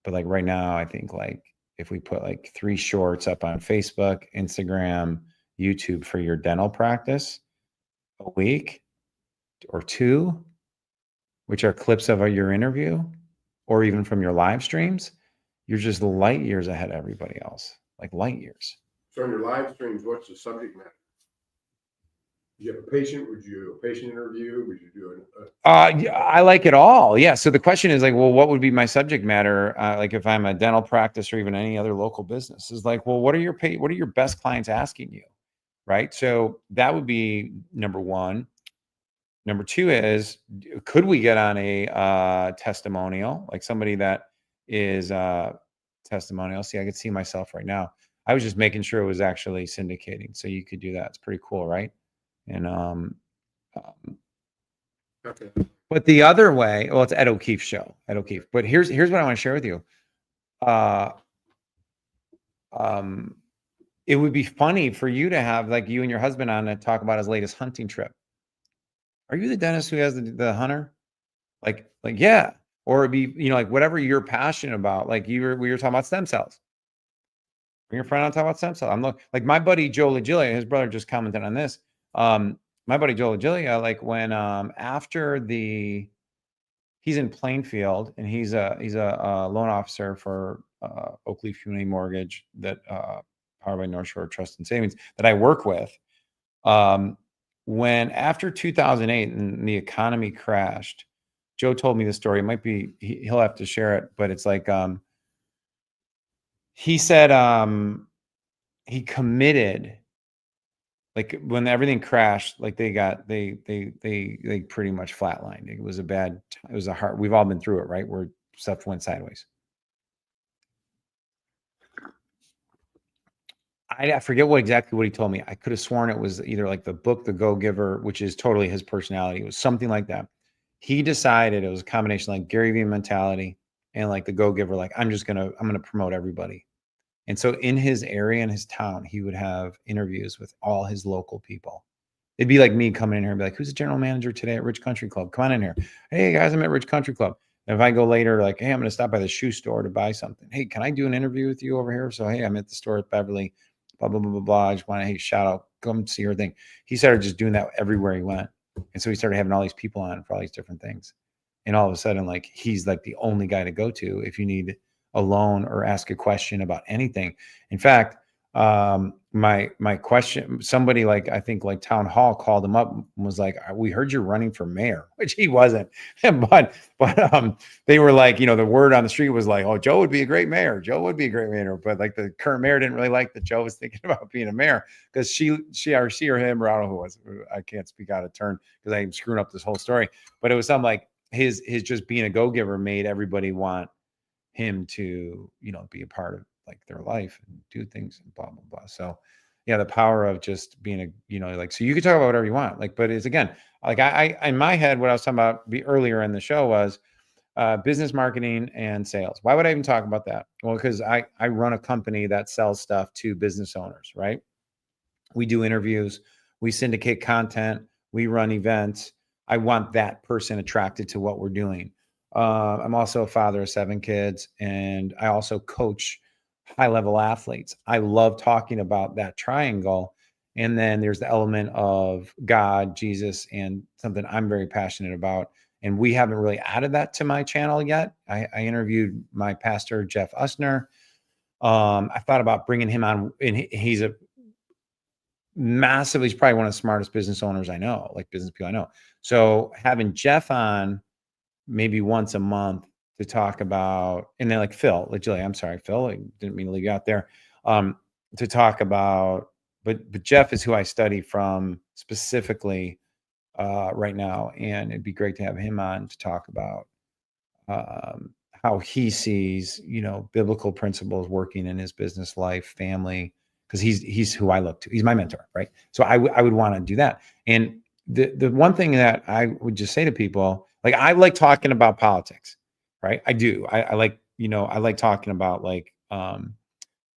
but like right now, I think like if we put like 3 shorts up on Facebook, Instagram, YouTube for your dental practice a week or 2, which are clips of your interview or even from your live streams, you're just light years ahead of everybody else, like light years. So in your live streams, what's the subject matter? You have a patient? Would you do a patient interview? Would you do I like it all. Yeah. So the question is like, well, what would be my subject matter? Like if I'm a dental practice or even any other local business, is like, well, what are your best clients asking you? Right. So that would be number one. Number 2 is, could we get on a testimonial, like somebody that is testimonial? See, I could see myself right now. I was just making sure it was actually syndicating. So you could do that. It's pretty cool, right? And okay. but the other way, well, it's Ed O'Keefe's show, Ed O'Keefe. But here's what I want to share with you. It would be funny for you to have like you and your husband on to talk about his latest hunting trip. Are you the dentist who has the hunter? Like, yeah. Or it'd be, like whatever you're passionate about. Like we were talking about stem cells. Bring your friend on to talk about stem cells. I'm like my buddy Joe Legilia, his brother just commented on this. My buddy Joe Legilia, like when after he's in Plainfield and he's a loan officer for Oakleaf Community Mortgage that powered by North Shore Trust and Savings that I work with. When after 2008 and the economy crashed, Joe told me the story. It might be, he'll have to share it, but it's like, he said, he committed, like when everything crashed, like they pretty much flatlined. It was a hard, we've all been through it, right? Where stuff went sideways. I forget exactly what he told me. I could have sworn it was either like the book, The Go-Giver, which is totally his personality. It was something like that. He decided it was a combination like Gary Vee mentality and like the Go-Giver, like I'm gonna promote everybody. And so in his area, in his town, he would have interviews with all his local people. It'd be like me coming in here and be like, who's the general manager today at Rich Country Club? Come on in here. Hey guys, I'm at Rich Country Club. And if I go later, like, hey, I'm going to stop by the shoe store to buy something. Hey, can I do an interview with you over here? So, hey, I'm at the store at Beverly, blah, blah, blah, blah, blah. I just want to, hey, shout out, come see her thing. He started just doing that everywhere he went. And so he started having all these people on for all these different things. And all of a sudden, like, he's like the only guy to go to if you need a loan or ask a question about anything. In fact, my question, somebody like, I think like Town Hall called him up and was like, we heard you're running for mayor, which he wasn't. but they were like, the word on the street was like, oh, Joe would be a great mayor. Joe would be a great mayor. But like the current mayor didn't really like that Joe was thinking about being a mayor because she or him, or I don't know who it was. I can't speak out of turn because I'm screwing up this whole story. But it was something like his just being a go-giver made everybody want him to, be a part of like their life and do things and blah, blah, blah. So yeah, the power of just being like, so you can talk about whatever you want, like, but it's again, like I in my head, what I was talking about earlier in the show was business marketing and sales. Why would I even talk about that? Well, because I run a company that sells stuff to business owners, right? We do interviews, we syndicate content, we run events. I want that person attracted to what we're doing. I'm also a father of 7 kids, and I also coach high-level athletes. I love talking about that triangle. And then there's the element of God, Jesus, and something I'm very passionate about. And we haven't really added that to my channel yet. I interviewed my pastor, Jeff Usner. I thought about bringing him on, and he's he's probably one of the smartest business owners I know, like business people I know. So having Jeff on maybe once a month to talk about, and then like Phil, like Julie, I'm sorry, Phil, I didn't mean to leave you out there, to talk about, but Jeff is who I study from specifically right now. And it'd be great to have him on to talk about how he sees, biblical principles working in his business life, family, because he's who I look to. He's my mentor, right? So I would want to do that. And the one thing that I would just say to people, like I like talking about politics, right? I do. I like, I like talking about like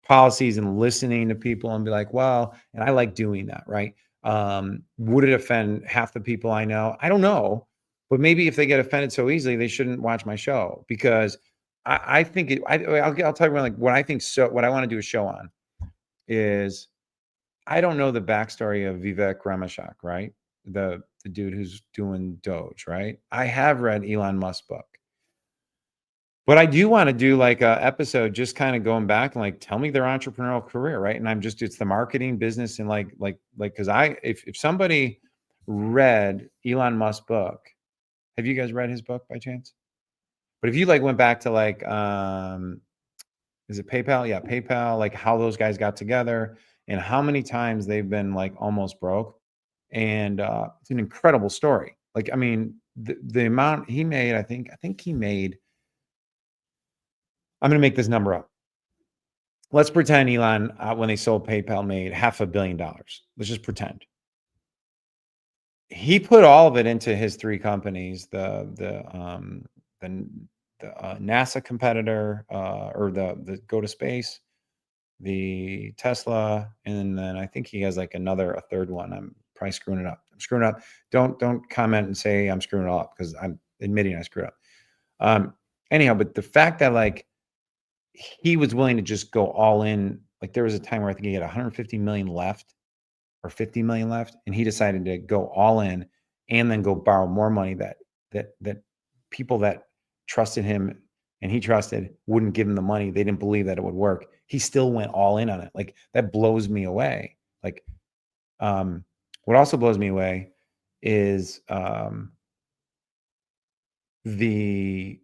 policies and listening to people and be like, well, and I like doing that, right? Would it offend half the people I know? I don't know. But maybe if they get offended so easily, they shouldn't watch my show because I think I'll tell you like what I think. So what I want to do a show on is I don't know the backstory of Vivek Ramachak, right? The dude who's doing Doge, right? I have read Elon Musk's book. But I do want to do like a episode just kind of going back and like tell me their entrepreneurial career, right? And it's the marketing business and like because if somebody read Elon Musk's book, have you guys read his book by chance? But if you like went back to like is it PayPal? Yeah, PayPal, like how those guys got together and how many times they've been like almost broke. And it's an incredible story. Like, I mean, the amount he made, I think he made, I'm going to make this number up. Let's pretend Elon, when they sold PayPal, made $500 million. Let's just pretend. He put all of it into his 3 companies, the NASA competitor, or the go to space, the Tesla, and then I think he has like a third one. I'm probably screwing it up. I'm screwing it up. Don't comment and say I'm screwing it up because I'm admitting I screwed up. Anyhow, but the fact that like he was willing to just go all in, like there was a time where I think he had 150 million left or 50 million left, and he decided to go all in and then go borrow more money that people that trusted him and he trusted wouldn't give him the money. They didn't believe that it would work. He still went all in on it. Like that blows me away. Like what also blows me away is the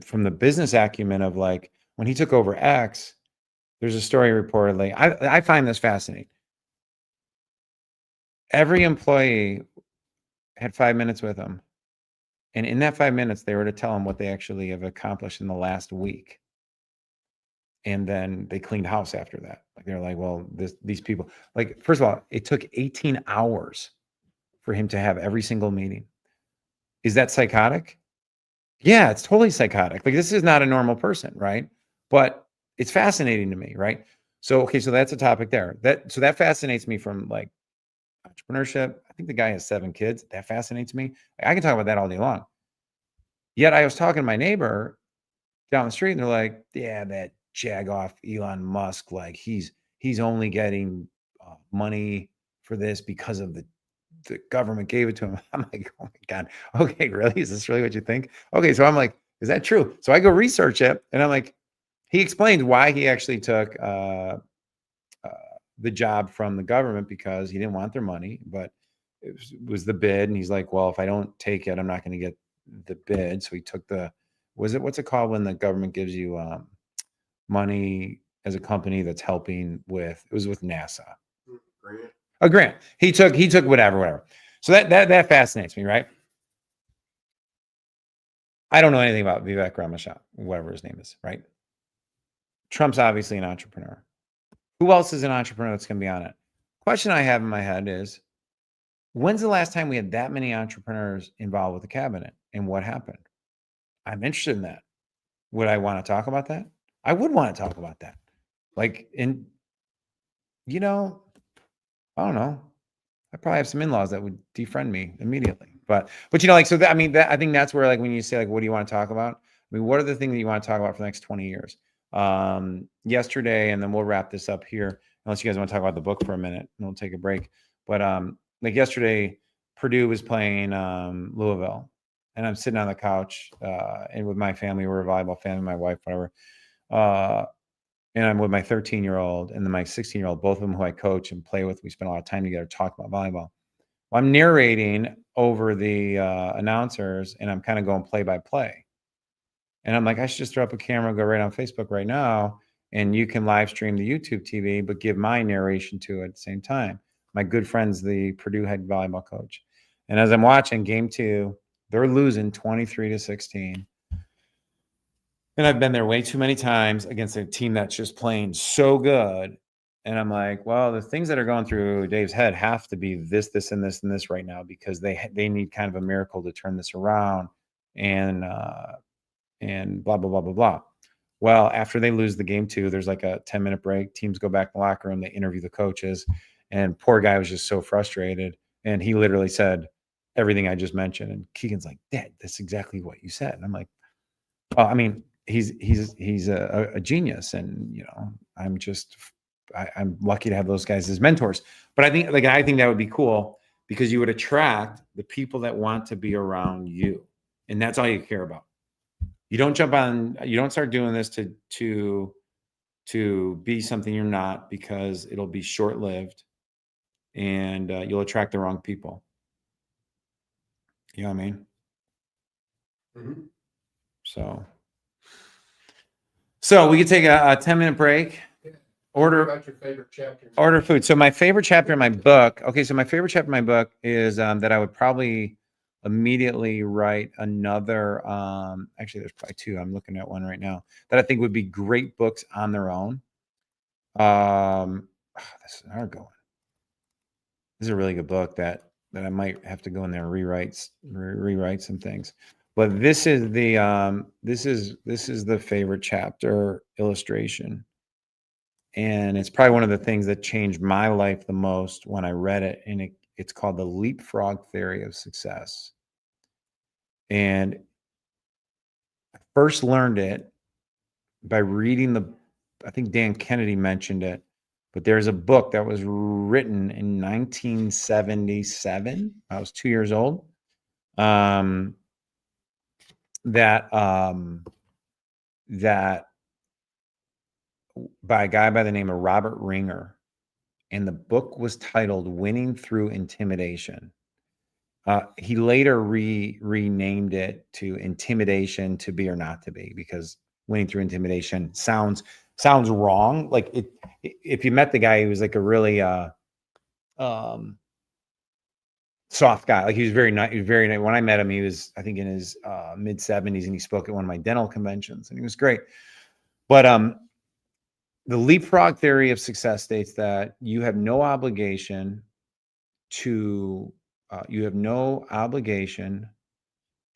from the business acumen of like when he took over X, there's a story reportedly. I find this fascinating. Every employee had 5 minutes with him. And in that 5 minutes, they were to tell him what they actually have accomplished in the last week. And then they cleaned house after that. Like they're like, well, these people, like, first of all, it took 18 hours for him to have every single meeting. Is that psychotic? Yeah, it's totally psychotic. Like this is not a normal person, right? But it's fascinating to me, right? So okay, so that's a topic there. That fascinates me from like entrepreneurship. I think the guy has 7 kids. That fascinates me. I can talk about that all day long. Yet I was talking to my neighbor down the street, and they're like, "Yeah, that jagoff Elon Musk, like he's only getting money for this because of the government gave it to him." I'm like, "Oh my god, okay, really? Is this really what you think?" Okay, so I'm like, "Is that true?" So I go research it, and I'm like, he explains why he actually took uh, the job from the government because he didn't want their money, but it was the bid, and he's like, "Well, if I don't take it, I'm not going to get the bid." So he took the what's it called when the government gives you money as a company that's helping with it was with NASA. Grant. A grant. He took whatever. So that fascinates me, right? I don't know anything about Vivek Ramaswamy, whatever his name is, right? Trump's obviously an entrepreneur. Who else is an entrepreneur that's going to be on it? Question I have in my head is, when's the last time we had that many entrepreneurs involved with the cabinet, and what happened? I'm interested in that. Would I want to talk about that? I would want to talk about that. Like, you know, I don't know. I probably have some in-laws that would defriend me immediately. But like, so that, I mean, I think that's where, like, when you say, like, what do you want to talk about? I mean, what are the things that you want to talk about for the next 20 years? Yesterday, and then we'll wrap this up here, unless you guys want to talk about the book for a minute, and we'll take a break. But like yesterday, Purdue was playing Louisville, and I'm sitting on the couch, and with my family, we're a volleyball family, my wife, whatever. And I'm with my 13-year-old and then my 16-year-old, both of them who I coach and play with. We spend a lot of time together talking about volleyball. Well, I'm narrating over the announcers, and I'm kind of going play by play. And I'm like, I should just throw up a camera, go right on Facebook right now, and you can live stream the YouTube TV, but give my narration to it at the same time. My good friend's the Purdue head volleyball coach. And as I'm watching game 2, they're losing 23-16. And I've been there way too many times against a team that's just playing so good. And I'm like, well, the things that are going through Dave's head have to be this, this, and this, and this right now, because they need kind of a miracle to turn this around, and blah, blah, blah, blah, blah. Well, after they lose the game 2, there's like a 10-minute break. Teams go back in the locker room. They interview the coaches, and poor guy was just so frustrated. And he literally said everything I just mentioned. And Keegan's like, "Dad, that's exactly what you said." And I'm like, well, I mean, he's a genius, and I'm lucky to have those guys as mentors. But I think that would be cool, because you would attract the people that want to be around you, and that's all you care about. You don't start doing this to be something you're not, because it'll be short lived, and you'll attract the wrong people. You know what I mean? Mm-hmm. So we could take a 10-minute break. Order about your favorite chapter. Order food. So my favorite chapter in my book. Okay, so my favorite chapter in my book is that I would probably immediately write another. Actually, there's probably 2. I'm looking at one right now that I think would be great books on their own. This is another good one. This is a really good book that I might have to go in there and rewrite some things. But this is the this is the favorite chapter illustration. And it's probably one of the things that changed my life the most when I read it. And it's called The Leapfrog Theory of Success. And I first learned it by reading I think Dan Kennedy mentioned it, but there's a book that was written in 1977. I was 2 years old. That by a guy by the name of Robert Ringer. And the book was titled Winning Through Intimidation. He later renamed it to Intimidation to Be or Not to Be, because winning through intimidation sounds wrong. Like if you met the guy, he was like a really soft guy. Like he was very nice. When I met him, he was, I think, in his mid 70s, and he spoke at one of my dental conventions, and he was great. But The leapfrog theory of success states that you have no obligation to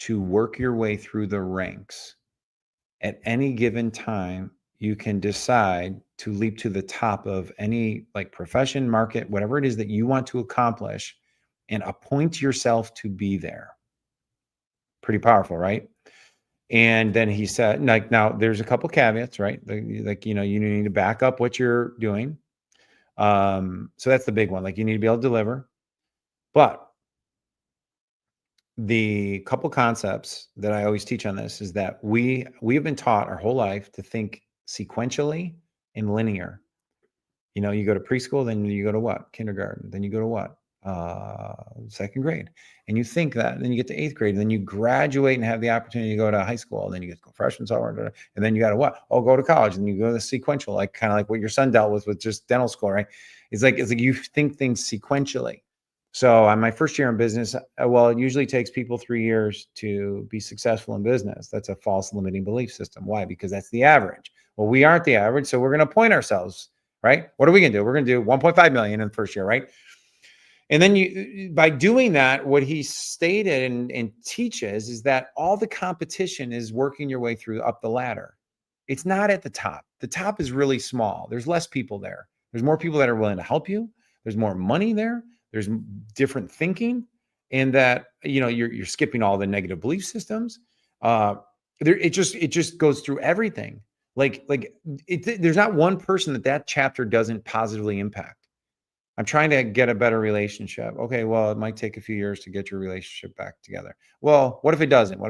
work your way through the ranks. At any given time, you can decide to leap to the top of any like profession, market, whatever it is that you want to accomplish, and appoint yourself to be there. Pretty powerful, right? And then he said, like, now there's a couple caveats, right? Like, you need to back up what you're doing. So that's the big one. Like, you need to be able to deliver. But the couple concepts that I always teach on this is that we have been taught our whole life to think sequentially and linear. You go to preschool, then you go to what? Kindergarten, then you go to what? Second grade. And you think that, then you get to eighth grade, and then you graduate and have the opportunity to go to high school, and then you get to go freshman, sophomore, and then you got to what? Oh, go to college, and you go to the sequential, like kind of like what your son dealt with just dental school, right? It's like you think things sequentially. So on my first year in business, well, it usually takes people 3 years to be successful in business. That's a false limiting belief system. Why? Because that's the average. Well, we aren't the average, so we're going to appoint ourselves, right? What are we going to do? We're going to do 1.5 million in the first year, right? And then by doing that, what he stated and teaches is that all the competition is working your way through up the ladder. It's not at the top. The top is really small. There's less people there. There's more people that are willing to help you. There's more money there. There's different thinking, and that you're skipping all the negative belief systems. It just goes through everything. There's not one person that chapter doesn't positively impact. I'm trying to get a better relationship. Okay, well, it might take a few years to get your relationship back together. Well, what if it doesn't?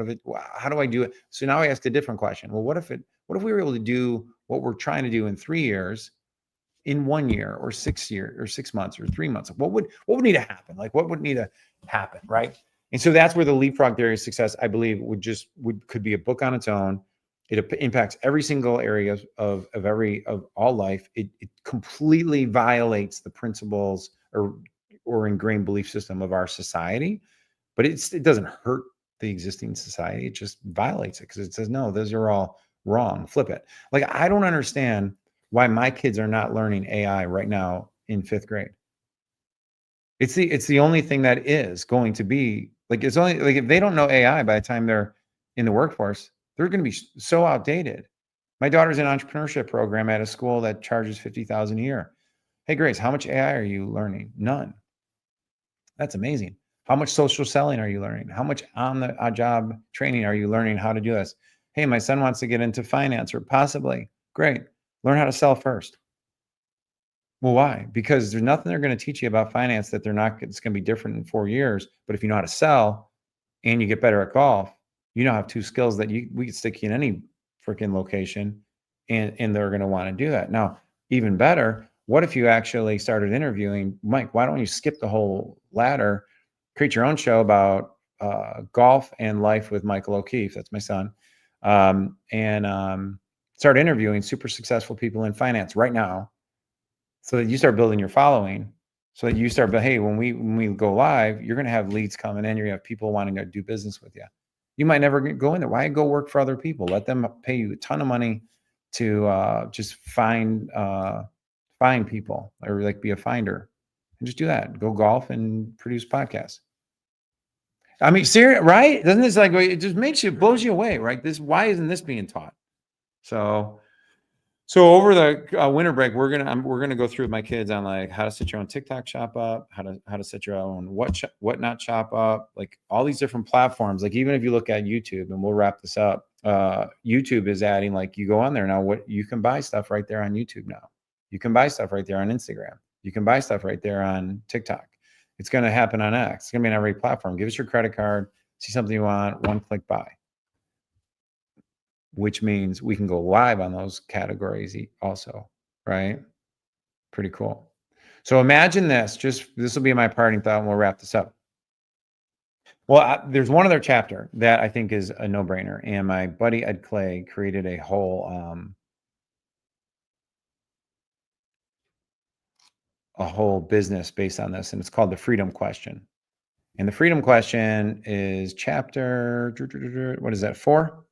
How do I do it? So now I ask a different question. Well, what if we were able to do what we're trying to do in 3 years, in 1 year, or 6 years, or 6 months, or 3 months? What would need to happen? Like, what would need to happen, right? And so that's where the leapfrog theory of success, I believe, could be a book on its own. It impacts every single area of all life. It completely violates the principles or ingrained belief system of our society, but it doesn't hurt the existing society. It just violates it because it says, no, those are all wrong. Flip it. Like, I don't understand why my kids are not learning AI right now in 5th grade. It's the only thing that is going to be like, it's only like, if they don't know AI by the time they're in the workforce, they're going to be so outdated. My daughter's in an entrepreneurship program at a school that charges $50,000 a year. Hey, Grace, how much AI are you learning? None. That's amazing. How much social selling are you learning? How much on the job training are you learning how to do this? Hey, my son wants to get into finance, or possibly. Great. Learn how to sell first. Well, why? Because there's nothing they're going to teach you about finance it's going to be different in 4 years. But if you know how to sell and you get better at golf, you now have 2 skills that we could stick you in any freaking location, and they're going to want to do that. Now, even better, what if you actually started interviewing, Mike, why don't you skip the whole ladder, create your own show about golf and life with Michael O'Keefe, that's my son, and start interviewing super successful people in finance right now, so that you start building your following, so that you start, but hey, when we go live, you're going to have leads coming in, you're going to have people wanting to do business with you. You might never go in there. Why go work for other people? Let them pay you a ton of money to just find people, or like be a finder, and just do that. Go golf and produce podcasts. I mean, serious, right? Doesn't this like, it just blows you away, right? Why isn't this being taught? So over the winter break, we're gonna go through with my kids on like how to set your own TikTok shop up, how to set your own whatnot shop up, like all these different platforms. Like, even if you look at YouTube, and we'll wrap this up, YouTube is adding, like, you go on there now, you can buy stuff right there on YouTube now. You can buy stuff right there on Instagram. You can buy stuff right there on TikTok. It's going to happen on X. It's going to be on every platform. Give us your credit card, see something you want, one click buy. Which means we can go live on those categories also, right? Pretty cool. So imagine this will be my parting thought, and we'll wrap this up. Well, there's one other chapter that I think is a no-brainer, and my buddy Ed Clay created a whole business based on this, and it's called the Freedom Question. And the Freedom Question is chapter, what is that, 4?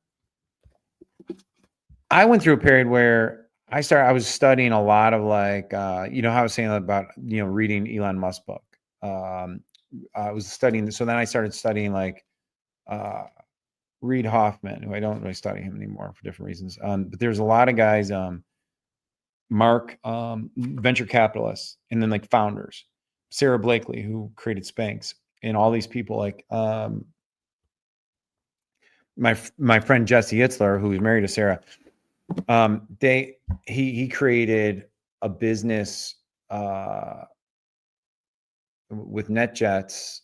I went through a period where I was studying a lot of like, you know, how I was saying about, you know, reading Elon Musk book. I was studying, so then I started studying like Reid Hoffman, who I don't really study him anymore for different reasons. But there's a lot of guys, Mark, venture capitalists, and then like founders, Sarah Blakely, who created Spanx, and all these people like my friend Jesse Itzler, who was married to Sarah. He created a business with NetJets,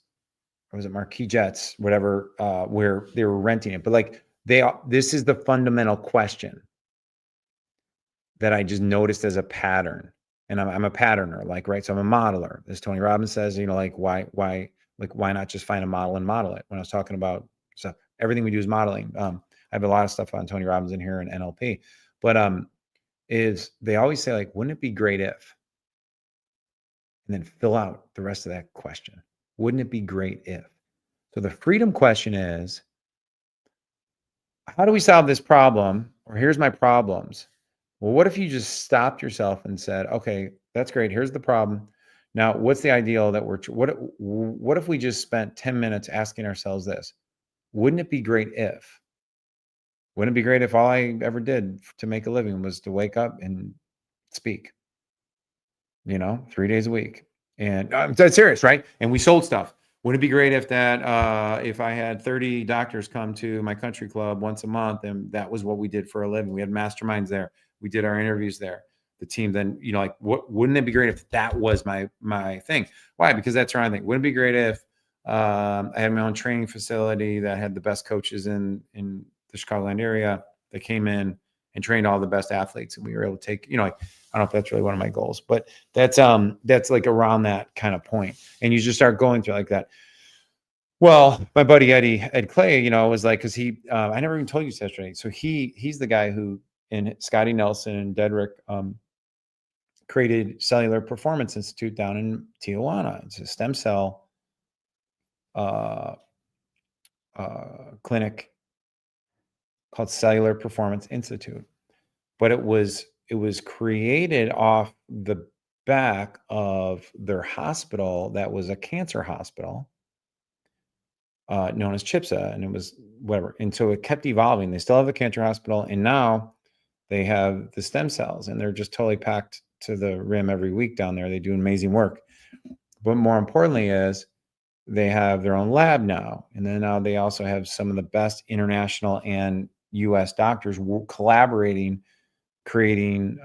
or was it Marquis Jets, whatever, where they were renting it. But like this is the fundamental question that I just noticed as a pattern. And I'm a patterner, like, right. So I'm a modeler. As Tony Robbins says, you know, like why not just find a model and model it? When I was talking about stuff, everything we do is modeling. I have a lot of stuff on Tony Robbins in here and NLP, but is they always say like, wouldn't it be great if? And then fill out the rest of that question. Wouldn't it be great if? So the freedom question is, how do we solve this problem? Or here's my problems. Well, what if you just stopped yourself and said, okay, that's great. Here's the problem. Now, what's the ideal that what if we just spent 10 minutes asking ourselves this? Wouldn't it be great if? Wouldn't it be great if all I ever did to make a living was to wake up and speak, you know, 3 days a week? And I'm dead serious, right? And we sold stuff. Wouldn't it be great if that, if I had 30 doctors come to my country club once a month, and that was what we did for a living? We had masterminds there. We did our interviews there. The team then, you know, like, wouldn't it be great if that was my thing? Why? Because that's our thing. Wouldn't it be great if I had my own training facility that had the best coaches in the Chicagoland area that came in and trained all the best athletes, and we were able to take, you know, like, I don't know if that's really one of my goals, but that's like around that kind of point. And you just start going through like that. Well, my buddy Ed Clay, you know, was like, because I never even told you this yesterday. So he's the guy who, and Scotty Nelson and Dedrick, created Cellular Performance Institute down in Tijuana. It's a stem cell clinic called Cellular Performance Institute. But it was created off the back of their hospital that was a cancer hospital known as CHIPSA, and it was whatever. And so it kept evolving. They still have a cancer hospital, and now they have the stem cells, and they're just totally packed to the rim every week down there. They do amazing work. But more importantly is they have their own lab now. And then now they also have some of the best international and US doctors collaborating, creating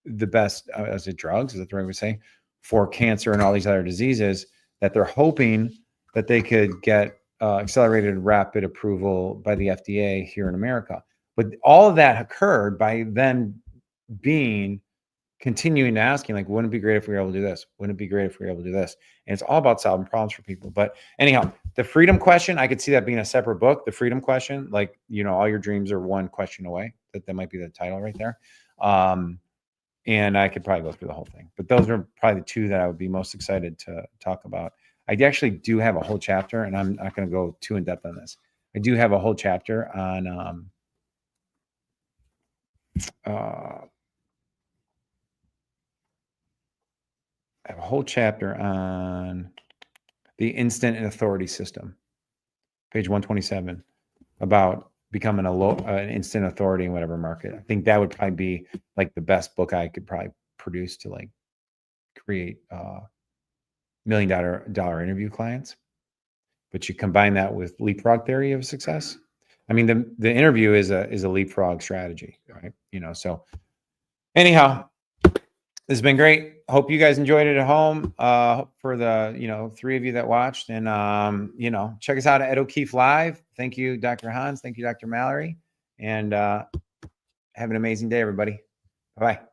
the best, as it drugs, is that the right way to say, for cancer and all these other diseases, that they're hoping that they could get accelerated rapid approval by the FDA here in America. But all of that occurred by them continuing to asking, like, wouldn't it be great if we were able to do this? Wouldn't it be great if we were able to do this? And it's all about solving problems for people. But anyhow, the freedom question, I could see that being a separate book. The freedom question, like, you know, all your dreams are one question away. That might be the title right there. And I could probably go through the whole thing, but those are probably the two that I would be most excited to talk about. I actually do have a whole chapter, and I'm not going to go too in depth on this. I do have a whole chapter on I have a whole chapter on the instant and authority system, page 127, about becoming an instant authority in whatever market. I think that would probably be like the best book I could probably produce to like create $1 million interview clients. But you combine that with leapfrog theory of success. I mean, the interview is a leapfrog strategy, right? You know, so anyhow, this has been great. Hope you guys enjoyed it at home. For the, you know, 3 of you that watched, and you know, check us out at Ed O'Keefe Live. Thank you, Dr. Hans. Thank you, Dr. Mallory, and have an amazing day, everybody. Bye-bye.